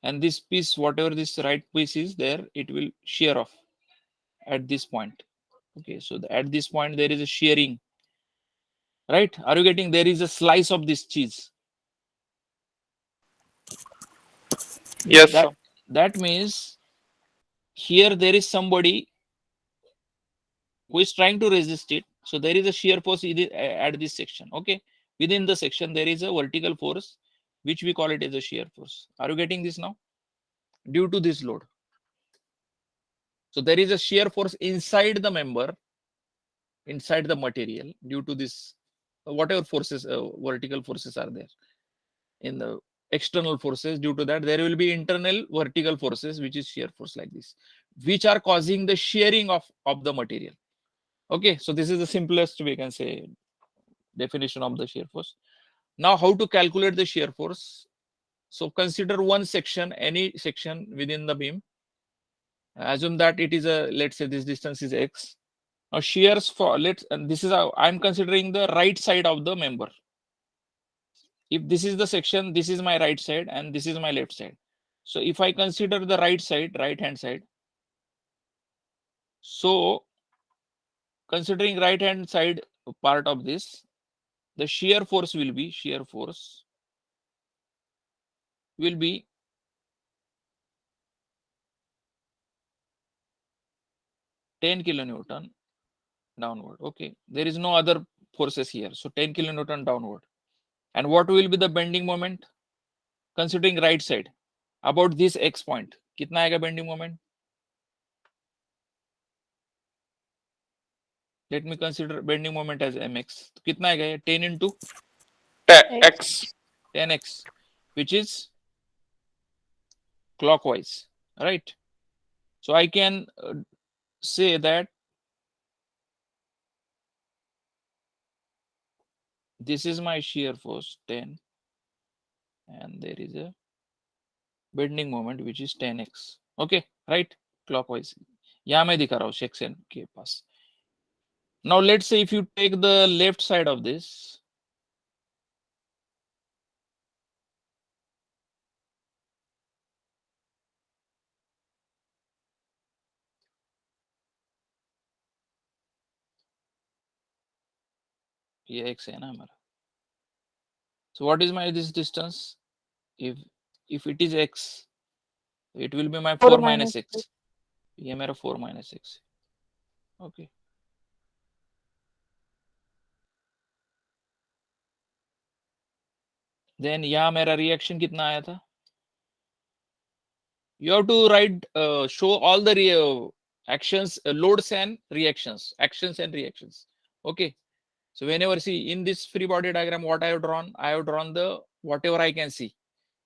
And this piece, whatever this right piece is there, it will shear off at this point. Okay, so at this point there is a shearing, right? Are you getting? There is a slice of this cheese. Yes, sir. That means here there is somebody who is trying to resist it. So there is a shear force at this section. Okay, within the section there is a vertical force, which we call it as a shear force. Are you getting this now? Due to this load. So there is a shear force inside the member, inside the material, due to this, whatever forces, vertical forces are there in the external forces. Due to that, there will be internal vertical forces, which is shear force like this, which are causing the shearing of the material. Okay, so this is the simplest, we can say, definition of the shear force. Now, how to calculate the shear force? So consider one section, any section within the beam. Assume that it is a, let's say this distance is x. Now shears for, and this is how I'm considering the right side of the member. If this is the section, this is my right side and this is my left side. So if I consider the right side, right hand side, so considering right hand side part of this, the shear force will be shear force will be ten kilonewton downward. Okay, there is no other forces here, so 10 kilonewton downward. And what will be the bending moment considering right side about this x point? कितना आएगा bending moment? Let me consider bending moment as mx. तो कितना आएगा ये? 10 into X. 10x, which is clockwise, right? So I can say that this is my shear force 10, and there is a bending moment which is 10x. Okay, right? Clockwise. यहाँ मैं दिखा रहा हूँ section के पास. Now let's say if you take the left side of this, ये x है ना हमारा. So what is my this distance? If it is x, it will be my 4 minus x. ये मेरा 4 minus x. Okay. Then यहाँ मेरा reaction कितना आया था? You have to write, show all the actions, loads and reactions, actions and reactions. Okay. So whenever see in this free body diagram, what I have drawn the whatever I can see.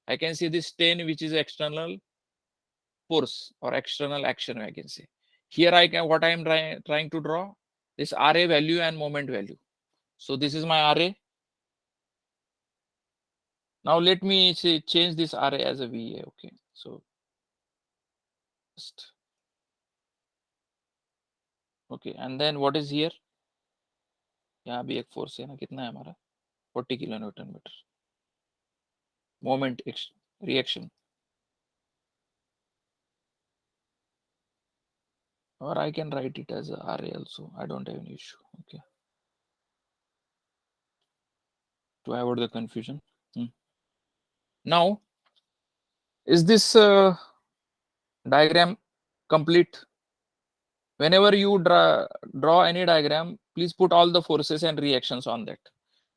I can see this 10, which is external force or external action, I can say. Here I can, what I am trying to draw, this RA value and moment value. So this is my RA. Now let me say change this RA as a VA. Okay. So just, okay, and then what is here? यहाँ भी एक force है ना, कितना है हमारा 40 kilonewton metre. Moment reaction, or I can write it as a RA also. I don't have any issue. Okay, to avoid the confusion. Now, is this diagram complete? Whenever you draw any diagram, please put all the forces and reactions on that.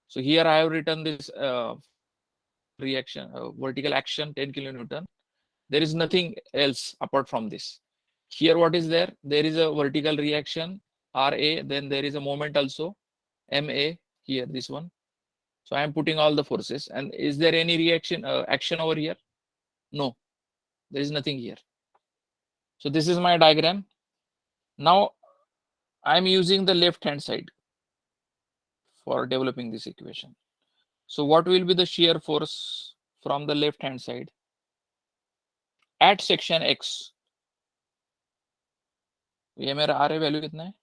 So here I have written this reaction, vertical action 10 kilonewton. There is nothing else apart from this. Here what is there? There is a vertical reaction RA, then there is a moment also MA here, this one. So I am putting all the forces. And is there any reaction action over here? No, there is nothing here. So this is my diagram. Now I am using the left hand side for developing this equation. So what will be the shear force from the left hand side at section X? ये मेरा RA value कितना है?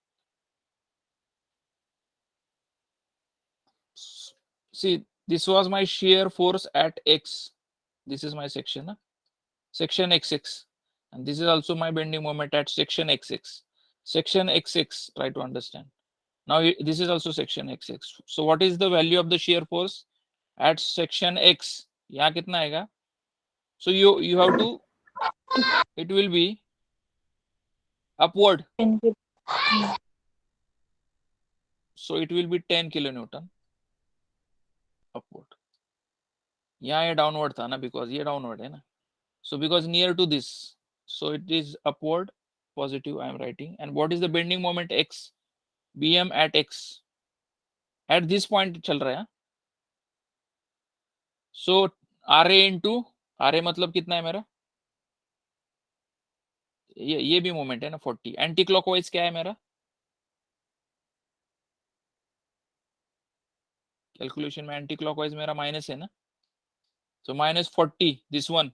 See, this was my shear force at X. This is my section, section XX, and this is also my bending moment at section XX. Section XX, try to understand. Now this is also section XX. So what is the value of the shear force at section X? यहाँ कितना आएगा? So you have to, it will be upward. So it will be 10 kilonewton upward. यहाँ ये downward था ना, because ये downward है ना. So because near to this, so it is upward, positive I am writing. And what is the bending moment X? BM at X. At this point चल रहा है. So RA into RA मतलब कितना है मेरा? ये भी मोमेंट है ना 40. एंटी क्लॉकवाइज क्या है मेरा? कैलकुलेशन में एंटी क्लॉकवाइज मेरा माइनस है ना. So minus 40, this one.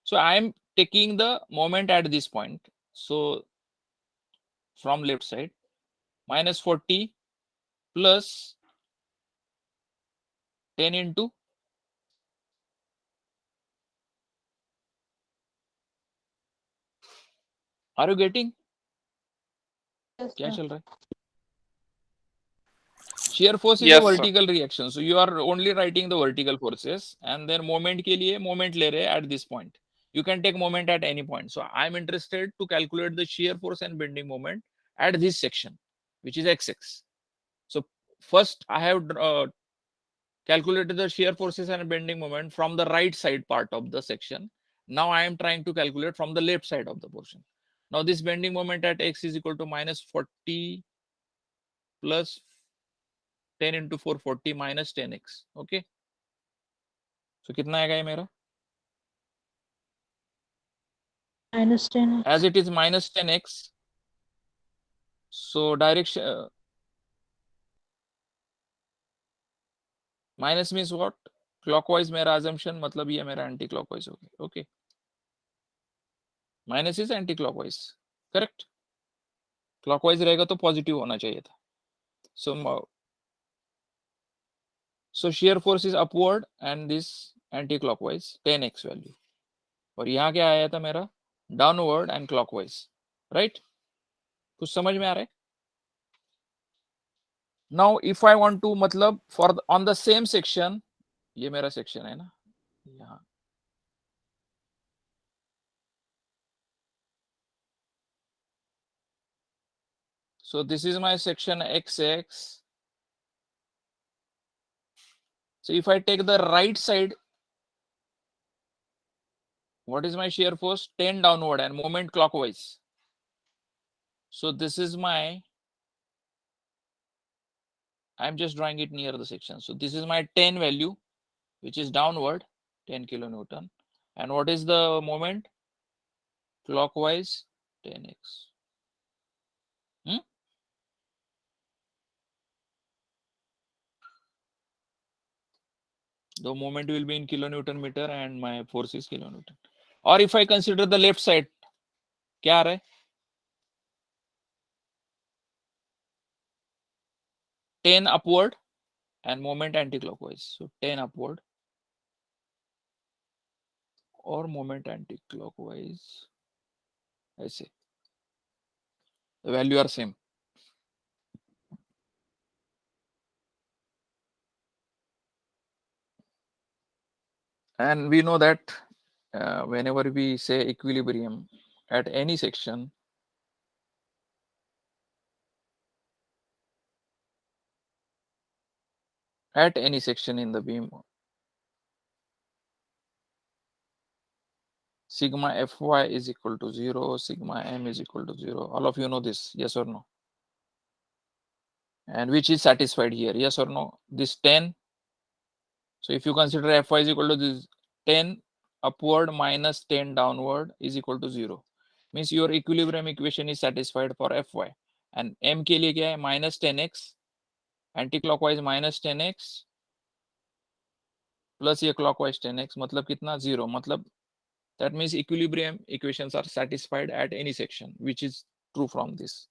So I am taking the moment at this point. So from left side, minus 40 plus 10 into are you getting? क्या चल रहा है? Shear force is Yes, a sir. vertical reaction. So you are only writing the vertical forces, and then moment के लिए moment ले रहे at this point. You can take moment at any point. So I'm interested to calculate the shear force and bending moment at this section, which is XX. So first I have calculated the shear forces and bending moment from the right side part of the section. Now I am trying to calculate from the left side of the portion. Now this bending moment at X is equal to minus 40 plus 10 into 440 minus 10x. Okay. So कितना आएगा ये मेरा? minus 10x. As it is minus 10x, so direction minus means what? Clockwise मेरा assumption, मतलब ये मेरा anti clockwise हो गया. Okay. Minus is anti clockwise. Correct. Clockwise रहेगा तो positive होना चाहिए था. So shear force is upward and this anti clockwise 10x value. और यहाँ क्या आया था मेरा? Downward and clockwise. Right? कुछ समझ में आ रहा है? Now if I want to मतलब for on the same section, ये मेरा section है ना यहाँ. So this is my section XX. So if I take the right side, what is my shear force? 10 downward and moment clockwise. So this is my, I'm just drawing it near the section. So this is my 10 value, which is downward, 10 kilonewton. And what is the moment? Clockwise, 10x. The moment will be in kilonewton meter and my force is kilonewton. Or if I consider the left side, क्या आ रहा है? 10 upward and moment anti-clockwise. So 10 upward or moment anti-clockwise. I say the value are same. And we know that whenever we say equilibrium at any section, in the beam, sigma Fy is equal to 0, sigma m is equal to 0. All of you know this, yes or no? And which is satisfied here, yes or no? This 10. So if you consider Fy is equal to this 10 upward minus 10 downward is equal to 0. Means your equilibrium equation is satisfied for Fy. And m के लिए क्या है? Minus 10x, anti-clockwise minus 10x, plus ये clockwise 10x, मतलब कितना? 0. मतलब that means equilibrium equations are satisfied at any section, which is true from this.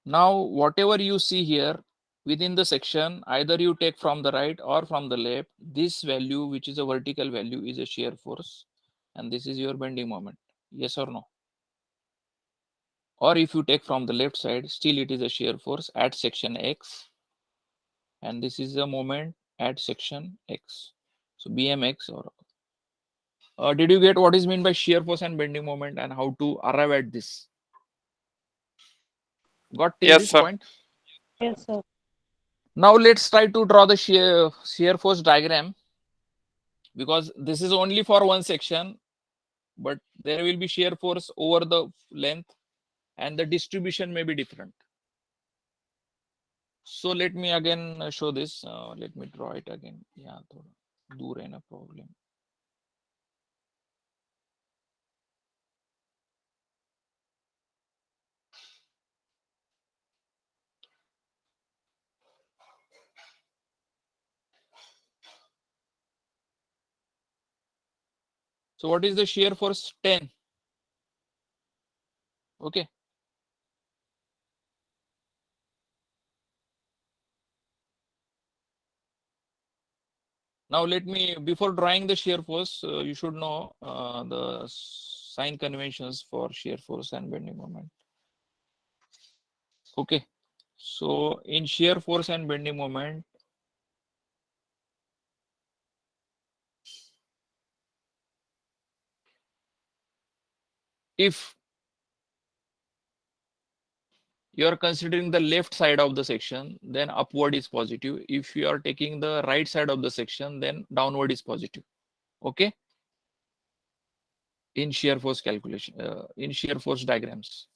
Now, whatever you see here within the section, either you take from the right or from the left, this value, which is a vertical value, is a shear force, and this is your bending moment. Yes or no? Or if you take from the left side, still it is a shear force at section X, and this is a moment at section X. So BMX or did you get what is meant by shear force and bending moment and how to arrive at this? Got till Yes, this sir. point? Yes, sir. Now let's try to draw the shear force diagram, because this is only for one section, but there will be shear force over the length and the distribution may be different. So let me again show this. Let me draw it again. Yeah, थोड़ा दूर है ना problem. So what is the shear force? 10. Okay. Now let me, before drawing the shear force, you should know the sign conventions for shear force and bending moment. Okay, so in shear force and bending moment, if you are considering the left side of the section, then upward is positive. If you are taking the right side of the section, then downward is positive. Okay, in shear force calculation, in shear force diagrams.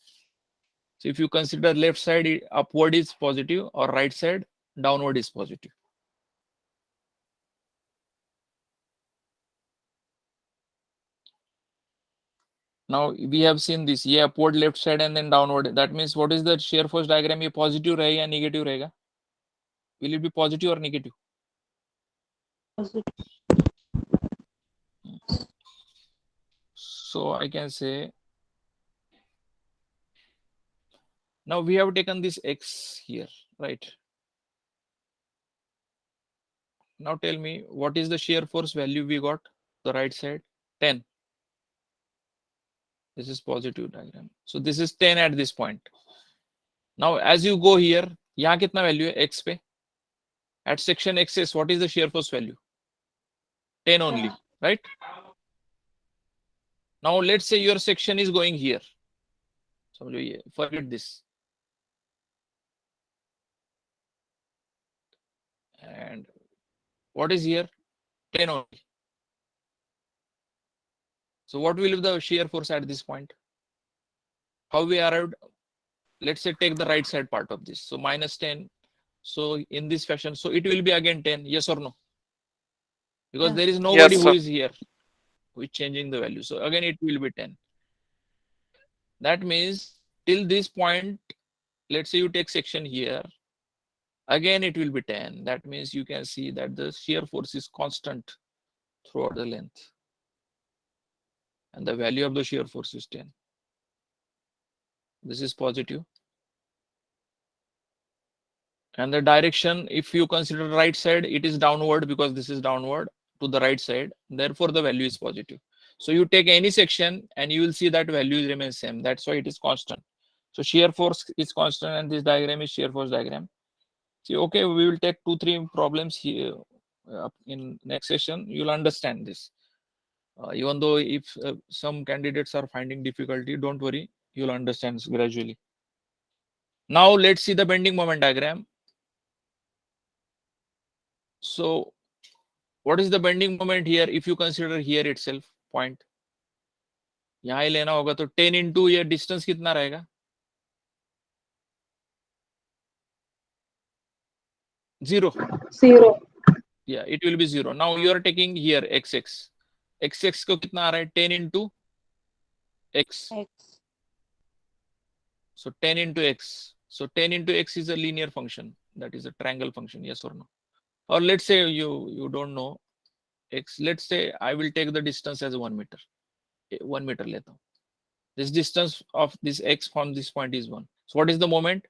So if you consider left side, upward is positive, or right side downward is positive. Now we have seen this, ये upward left side and then downward. That means what is the shear force diagram? ये positive रहेगा या negative रहेगा? Will it be positive or negative? Positive. So I can say, now we have taken this x here, right? Now tell me, what is the shear force value we got? The right side, 10. This is positive diagram. So this is 10 at this point. Now as you go here, यहाँ कितना value है x पे? At section xs, what is the shear force value? 10 only, right? Now let's say your section is going here. So forget this. And what is here? 10 only. So what will be the shear force at this point? How we arrived? Let's say take the right side part of this. So minus 10. So in this fashion, so it will be again 10. Yes or no? Because Yes. there is nobody Yes, who sir. is here who is changing the value. So again it will be 10. That means till this point, let's say you take section here. Again it will be 10. That means you can see that the shear force is constant throughout the length. And the value of the shear force is 10. This is positive. And the direction, if you consider right side, it is downward because this is downward to the right side. Therefore, the value is positive. So you take any section and you will see that value remains same. That's why it is constant. So shear force is constant and this diagram is shear force diagram. See, okay, we will take 2-3 problems here in next session. You'll understand this. Even though if some candidates are finding difficulty, don't worry, you'll understand gradually. Now let's see the bending moment diagram. So what is the bending moment here? If you consider here itself point, यहाँ ही लेना होगा तो 10 into ये distance कितना रहेगा? 0. 0. Yeah, it will be 0. Now you are taking here xx. xx को कितना आ रहा है? 10 into x. X. So 10 into x. So 10 into x is a linear function. That is a triangle function. Yes or no? Or let's say you don't know x. Let's say I will take the distance as 1 meter. 1 meter लेता हूँ. This distance of this x from this point is 1. So what is the moment?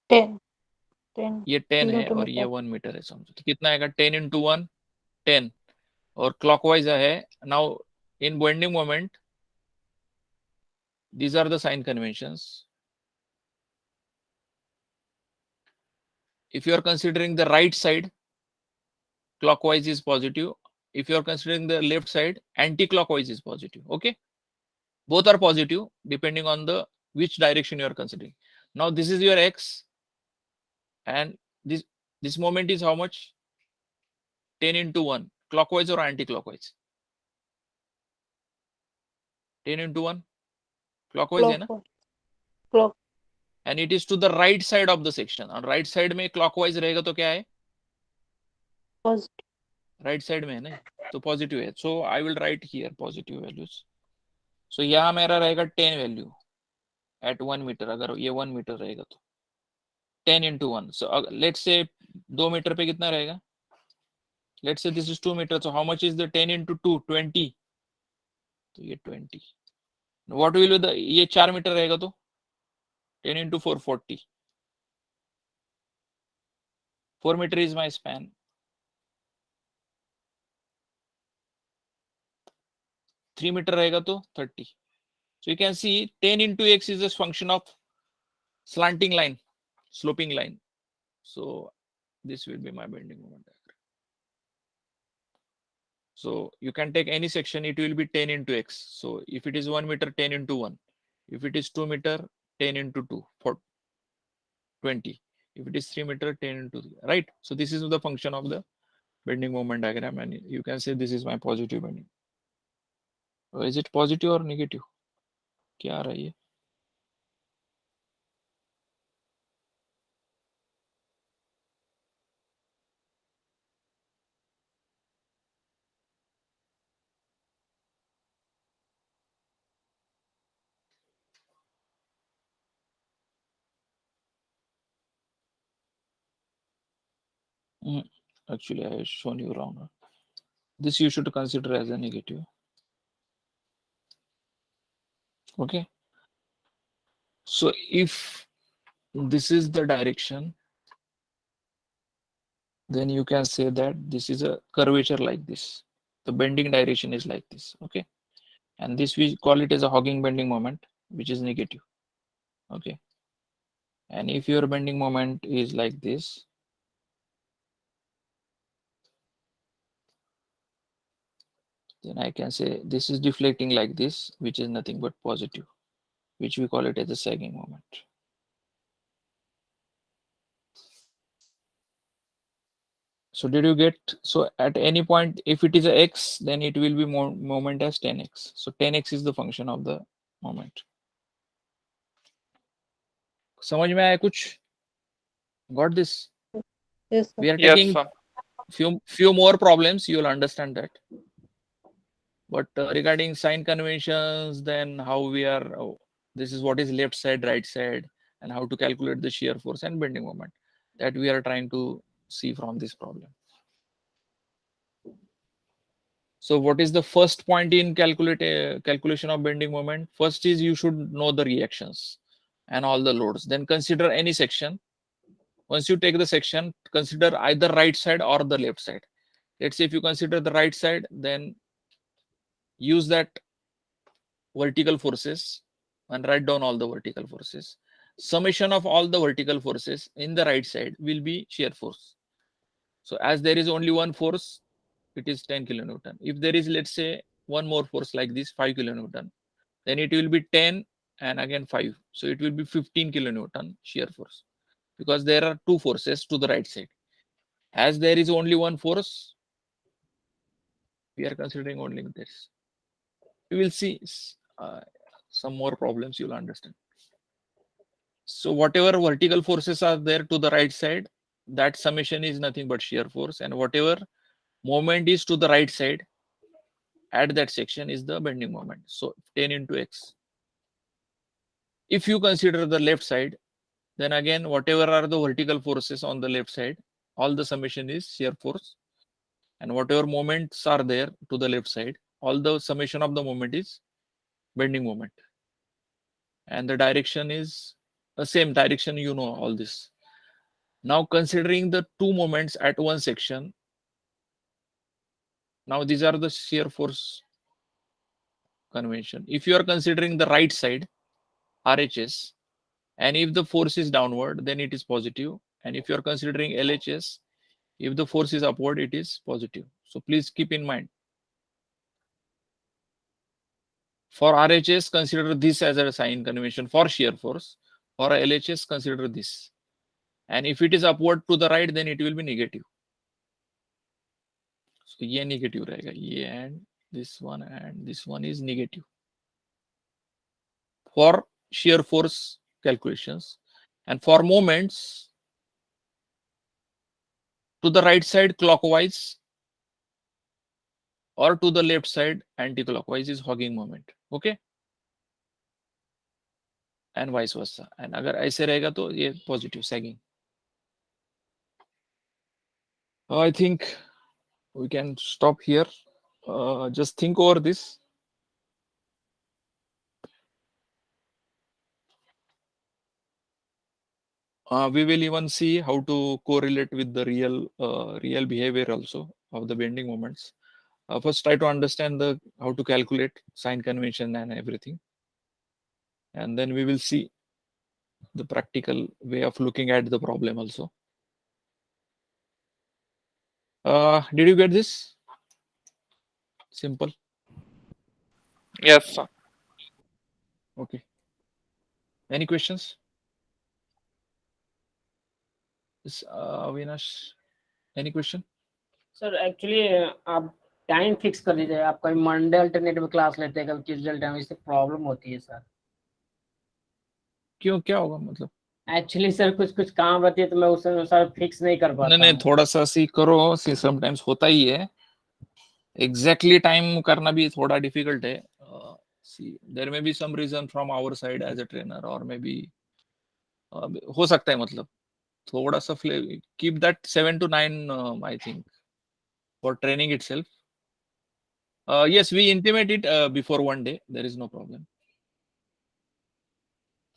10. 10. ये 10 है Kilometer और ये meter. 1 metre है समझो. तो कितना आएगा? 10 into 1 10 और clockwise है. Now in bending moment, these are the sign conventions. If you are considering the right side, clockwise is positive. If you are considering the left side, anti-clockwise is positive. Okay, both are positive depending on the which direction you are considering. Now this is your x, and this moment is how much? 10 into 1, clockwise or anti-clockwise? 10 into 1, clockwise है ना? Clockwise. Clock. And it is to the right side of the section. On right side में clockwise रहेगा तो क्या है? Positive. Right side में है ना, तो positive है. So I will write here positive values. So यहाँ मेरा रहेगा 10 value at 1 meter. अगर ये 1 meter रहेगा तो 10 into 1. So let's say 2 meter पे कितना रहेगा? Let's say this is 2 meters. So how much is the 10 into 2? 20. तो ये 20. What will be the, ये 4 meter रहेगा तो 10 into 4 40. 4 meter is my span. Three meter रहेगा तो 30. So you can see 10 into x is a function of slanting line, sloping line. So this will be my bending moment diagram. So you can take any section, it will be 10 into x. So if it is 1 meter, 10 into 1. If it is 2 meter, 10 into 2 for 20. If it is 3 meter, 10 into 3, right? So this is the function of the bending moment diagram, and you can say this is my positive bending. Is it positive or negative? क्या आ रहा है ये? Actually, I have shown you wrong. This you should consider as a negative. Okay. So if this is the direction, then you can say that this is a curvature like this. The bending direction is like this. Okay. And this we call it as a hogging bending moment, which is negative. Okay. And if your bending moment is like this, then I can say this is deflecting like this, which is nothing but positive, which we call it as a sagging moment. So did you get, so at any point, if it is a x, then it will be moment as 10x. So 10x is the function of the moment. समझ में आया कुछ? Got this? Yes, sir. We are Yes, taking sir. few more problems, you will understand that. But regarding sign conventions, then how we are, this is what is left side, right side, and how to calculate the shear force and bending moment, that we are trying to see from this problem. So what is the first point in calculation of bending moment? First is you should know the reactions and all the loads. Then consider any section. Once you take the section, consider either right side or the left side. Let's say if you consider the right side, then use that vertical forces and write down all the vertical forces. Summation of all the vertical forces in the right side will be shear force. So as there is only one force, it is 10 kilonewton. If there is, let's say, one more force like this, 5 kilonewton, then it will be 10 and again 5. So it will be 15 kilonewton shear force, because there are two forces to the right side. As there is only one force, we are considering only this. We will see some more problems, you'll understand. So whatever vertical forces are there to the right side, that summation is nothing but shear force, and whatever moment is to the right side at that section is the bending moment. So 10 into x. If you consider the left side, then again whatever are the vertical forces on the left side, all the summation is shear force, and whatever moments are there to the left side, all the summation of the moment is bending moment, and the direction is the same direction, you know all this. Now considering the two moments at one section, now these are the shear force convention. If you are considering the right side, RHS, and if the force is downward, then it is positive. And if you are considering LHS, if the force is upward, it is positive. So please keep in mind. For RHS, consider this as a sign convention for shear force. For LHS, consider this. And if it is upward to the right, then it will be negative. So ये negative रहेगा, ये and this one is negative for shear force calculations. And for moments to the right side clockwise or to the left side anti-clockwise is hogging moment. Okay, and vice versa. And अगर ऐसे रहेगा तो ये positive sagging. I think we can stop here. Just think over this. We will even see how to correlate with the real behavior also of the bending moments. First, try to understand the how to calculate sign convention and everything, and then we will see the practical way of looking at the problem also. Did you get this? Simple. Yes, sir. Okay. Any questions? Avinash, any question? Sir actually आप time fix कर दीजिए, आप कभी Monday alternate में class लेते हैं, कभी Tuesday alternate, इससे प्रॉब्लम होती है सर। क्यों, क्या होगा मतलब? एक्चुअली सर कुछ काम रहती है तो मैं उस अनुसार फिक्स नहीं कर पाता नहीं हूँ। थोड़ा सा सी करो, सी समटाइम्स होता ही है, एग्जैक्टली टाइम करना भी थोड़ा डिफिकल्ट है। See there may be some reason from our side as a trainer, और मे बी हो सकता है, मतलब थोड़ा सा keep that 7 to 9 I think for training itself. Yes, we intimate it before one day, there is no problem.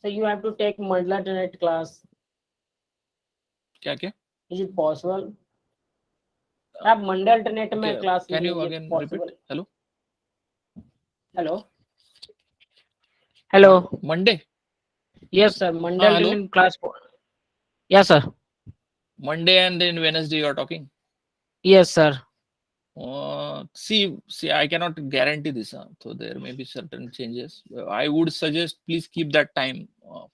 So you have to take Monday alternate class. क्या क्या? Is it possible? आप Monday alternate में class Can you लीजिए, again possible? repeat? Hello? Hello. Monday? Yes sir, Monday hello? alternate class. Yes sir. Monday and then Wednesday you are talking? Yes sir. See, I cannot guarantee this, so there may be certain changes. I would suggest please keep that time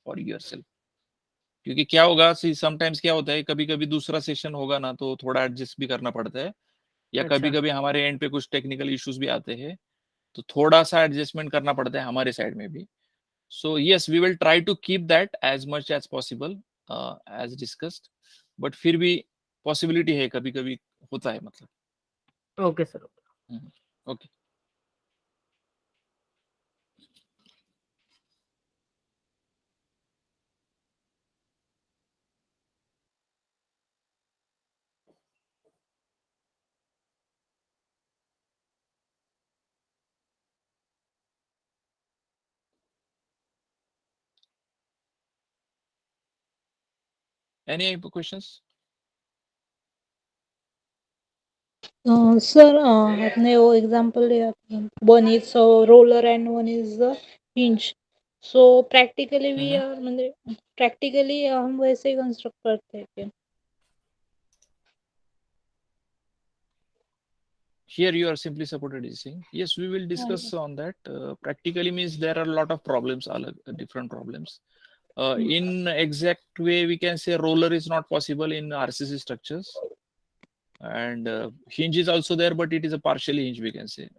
for yourself. क्योंकि क्या होगा, see sometimes क्या होता है, कभी कभी दूसरा session होगा ना तो थोड़ा एडजस्ट भी करना पड़ता है, या कभी कभी हमारे एंड पे कुछ टेक्निकल इश्यूज भी आते हैं, तो थोड़ा सा एडजस्टमेंट करना पड़ता है हमारे साइड में भी. So yes, we will try to keep that as much as possible as discussed, but फिर भी पॉसिबिलिटी है, कभी कभी होता है, मतलब. Okay sir. Okay. Any questions? Sir आपने वो एग्जांपल दिया, one is roller and one is hinge. So practically भी मतलब प्रैक्टिकली हम वैसे ही कंस्ट्रक्ट करते हैं क्या? Here you are simply supported is saying. Yes, we will discuss on that. Practically means there are a lot of problems, different problems. In exact way, we can say roller is not possible in RCC structures, and hinge is also there, but it is a partially hinge, we can say,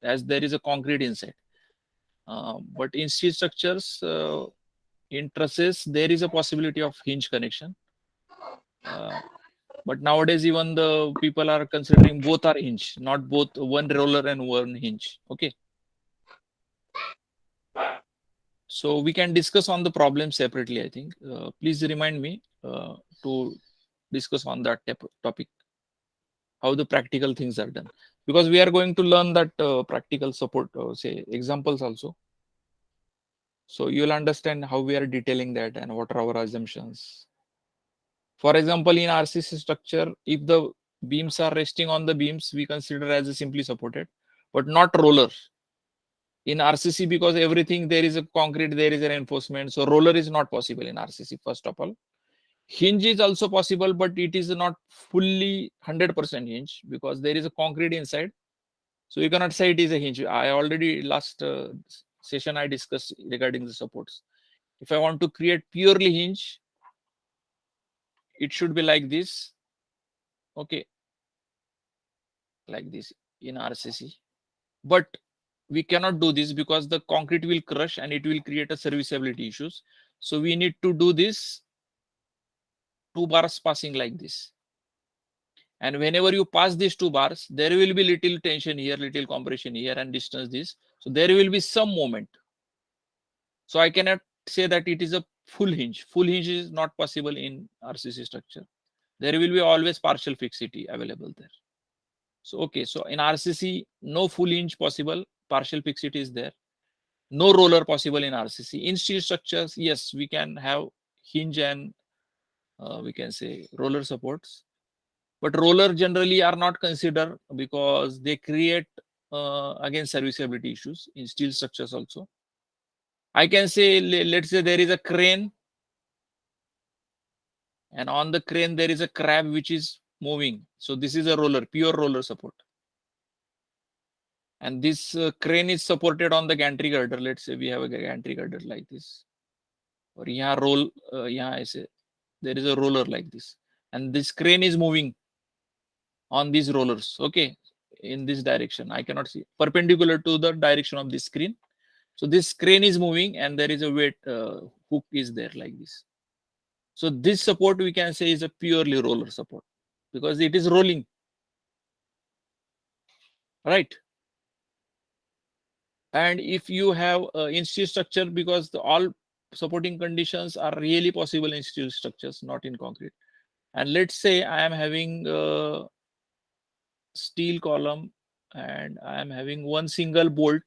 as there is a concrete inside. But in steel structures, in trusses, there is a possibility of hinge connection. But nowadays, even the people are considering both are hinge, not both one roller and one hinge. Okay. So we can discuss on the problem separately, I think. Please remind me to discuss on that topic, how the practical things are done. Because we are going to learn that practical support, say examples also. So you'll understand how we are detailing that and what are our assumptions. For example, in RCC structure, if the beams are resting on the beams, we consider as a simply supported, but not roller. In RCC, because everything there is a concrete, there is a reinforcement, so roller is not possible in RCC. First of all, hinge is also possible, but it is not fully 100% hinge because there is a concrete inside. So you cannot say it is a hinge. I already last session I discussed regarding the supports. If I want to create purely hinge, it should be like this. Okay, like this in RCC, but we cannot do this because the concrete will crush and it will create a serviceability issues. So we need to do this 2 bars passing like this, and whenever you pass these 2 bars, there will be little tension here, little compression here, and distance this, so there will be some moment. So I cannot say that it is a full hinge. Full hinge is not possible in RCC structure. There will be always partial fixity available there. So okay, so in RCC, no full hinge possible, partial fixity is there. No roller possible in RCC. In steel structures, yes, we can have hinge and we can say roller supports. But roller generally are not considered because they create again serviceability issues in steel structures also. I can say, let's say there is a crane, and on the crane there is a crab which is moving. So this is a roller, pure roller support. And this crane is supported on the gantry girder. Let's say we have a gantry girder like this. Or here roll, I say there is a roller like this. And this crane is moving on these rollers, okay, in this direction. I cannot see, perpendicular to the direction of this screen. So this crane is moving and there is a weight hook is there like this. So this support we can say is a purely roller support because it is rolling, right? And if you have in steel structure, because all supporting conditions are really possible in steel structures, not in concrete. And let's say I am having a steel column and I am having one single bolt,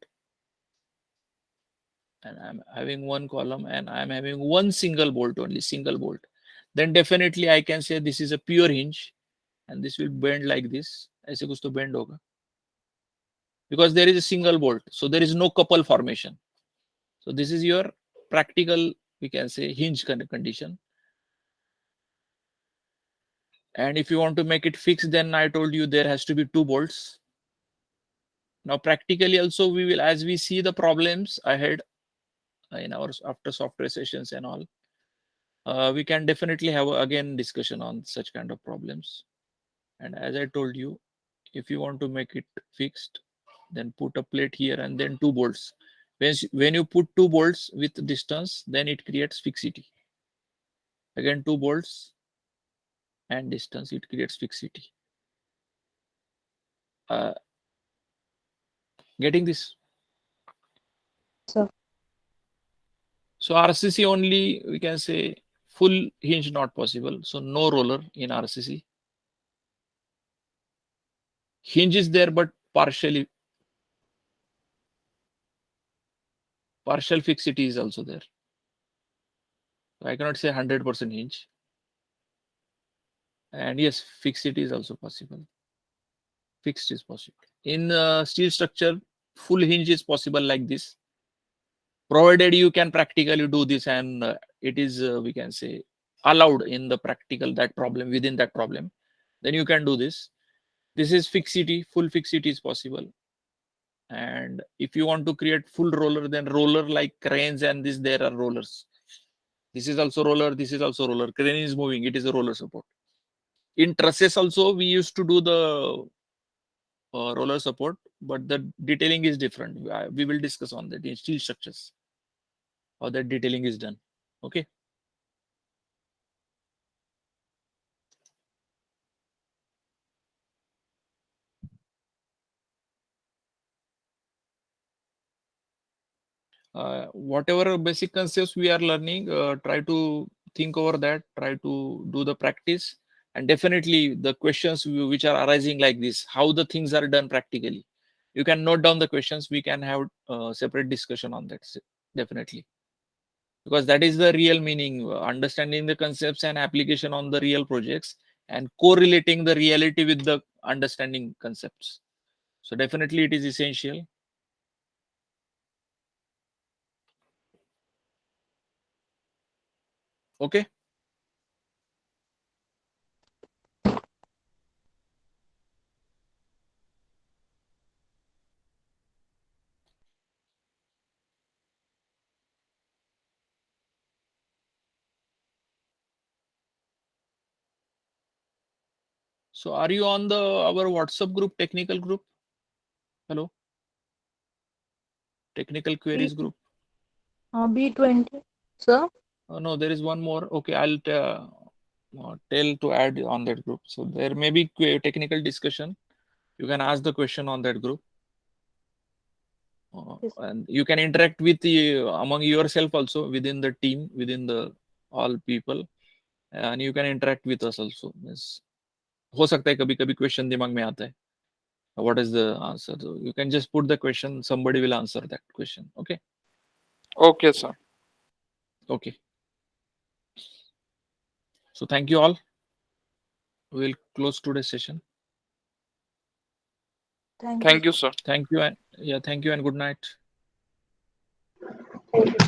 and I'm having one column and I'm having one single bolt, only single bolt, then definitely I can say this is a pure hinge and this will bend like this. ऐसे कुछ तो bend होगा because there is a single bolt, so there is no couple formation. So this is your practical, we can say, hinge condition. And if you want to make it fixed, then I told you there has to be 2 bolts. Now practically also we will, as we see the problems ahead in our after software sessions and all, we can definitely have again discussion on such kind of problems. And as I told you, if you want to make it fixed, then put a plate here and then 2 bolts. When you put 2 bolts with distance, then it creates fixity. Again 2 bolts and distance, it creates fixity. Getting this? Sir. So RCC only, we can say full hinge not possible. So no roller in RCC. Hinge is there, but partial fixity is also there. So I cannot say 100% hinge. And yes, fixity is also possible. Fixed is possible. In steel structure, full hinge is possible like this, provided you can practically do this and it is, we can say, allowed in the practical, that problem, within that problem, then you can do this. This is fixity, full fixity is possible. And if you want to create full roller, then roller like cranes and this, there are rollers. This is also roller, this is also roller. Crane is moving, it is a roller support. In trusses also, we used to do the roller support, but the detailing is different. We will discuss on that in steel structures, how that detailing is done. Okay. Whatever basic concepts we are learning, try to think over that, try to do the practice, and definitely the questions which are arising like this, how the things are done practically. You can note down the questions, we can have a separate discussion on that, definitely. Because that is the real meaning, understanding the concepts and application on the real projects and correlating the reality with the understanding concepts. So definitely it is essential. Okay. So are you on our WhatsApp group, technical group? Hello? Technical queries group? B20, sir. No, there is one more. Okay, I'll tell to add on that group. So there may be technical discussion. You can ask the question on that group. Yes. And you can interact with among yourself also within the team, within the all people, and you can interact with us also. Yes. हो सकता है कभी कभी question दिमाग में आता है. What is the answer? So you can just put the question, somebody will answer that question. Okay. Okay, sir. Okay. So thank you all. We'll close today's session. Thank you, sir. Thank you and good night. Thank you.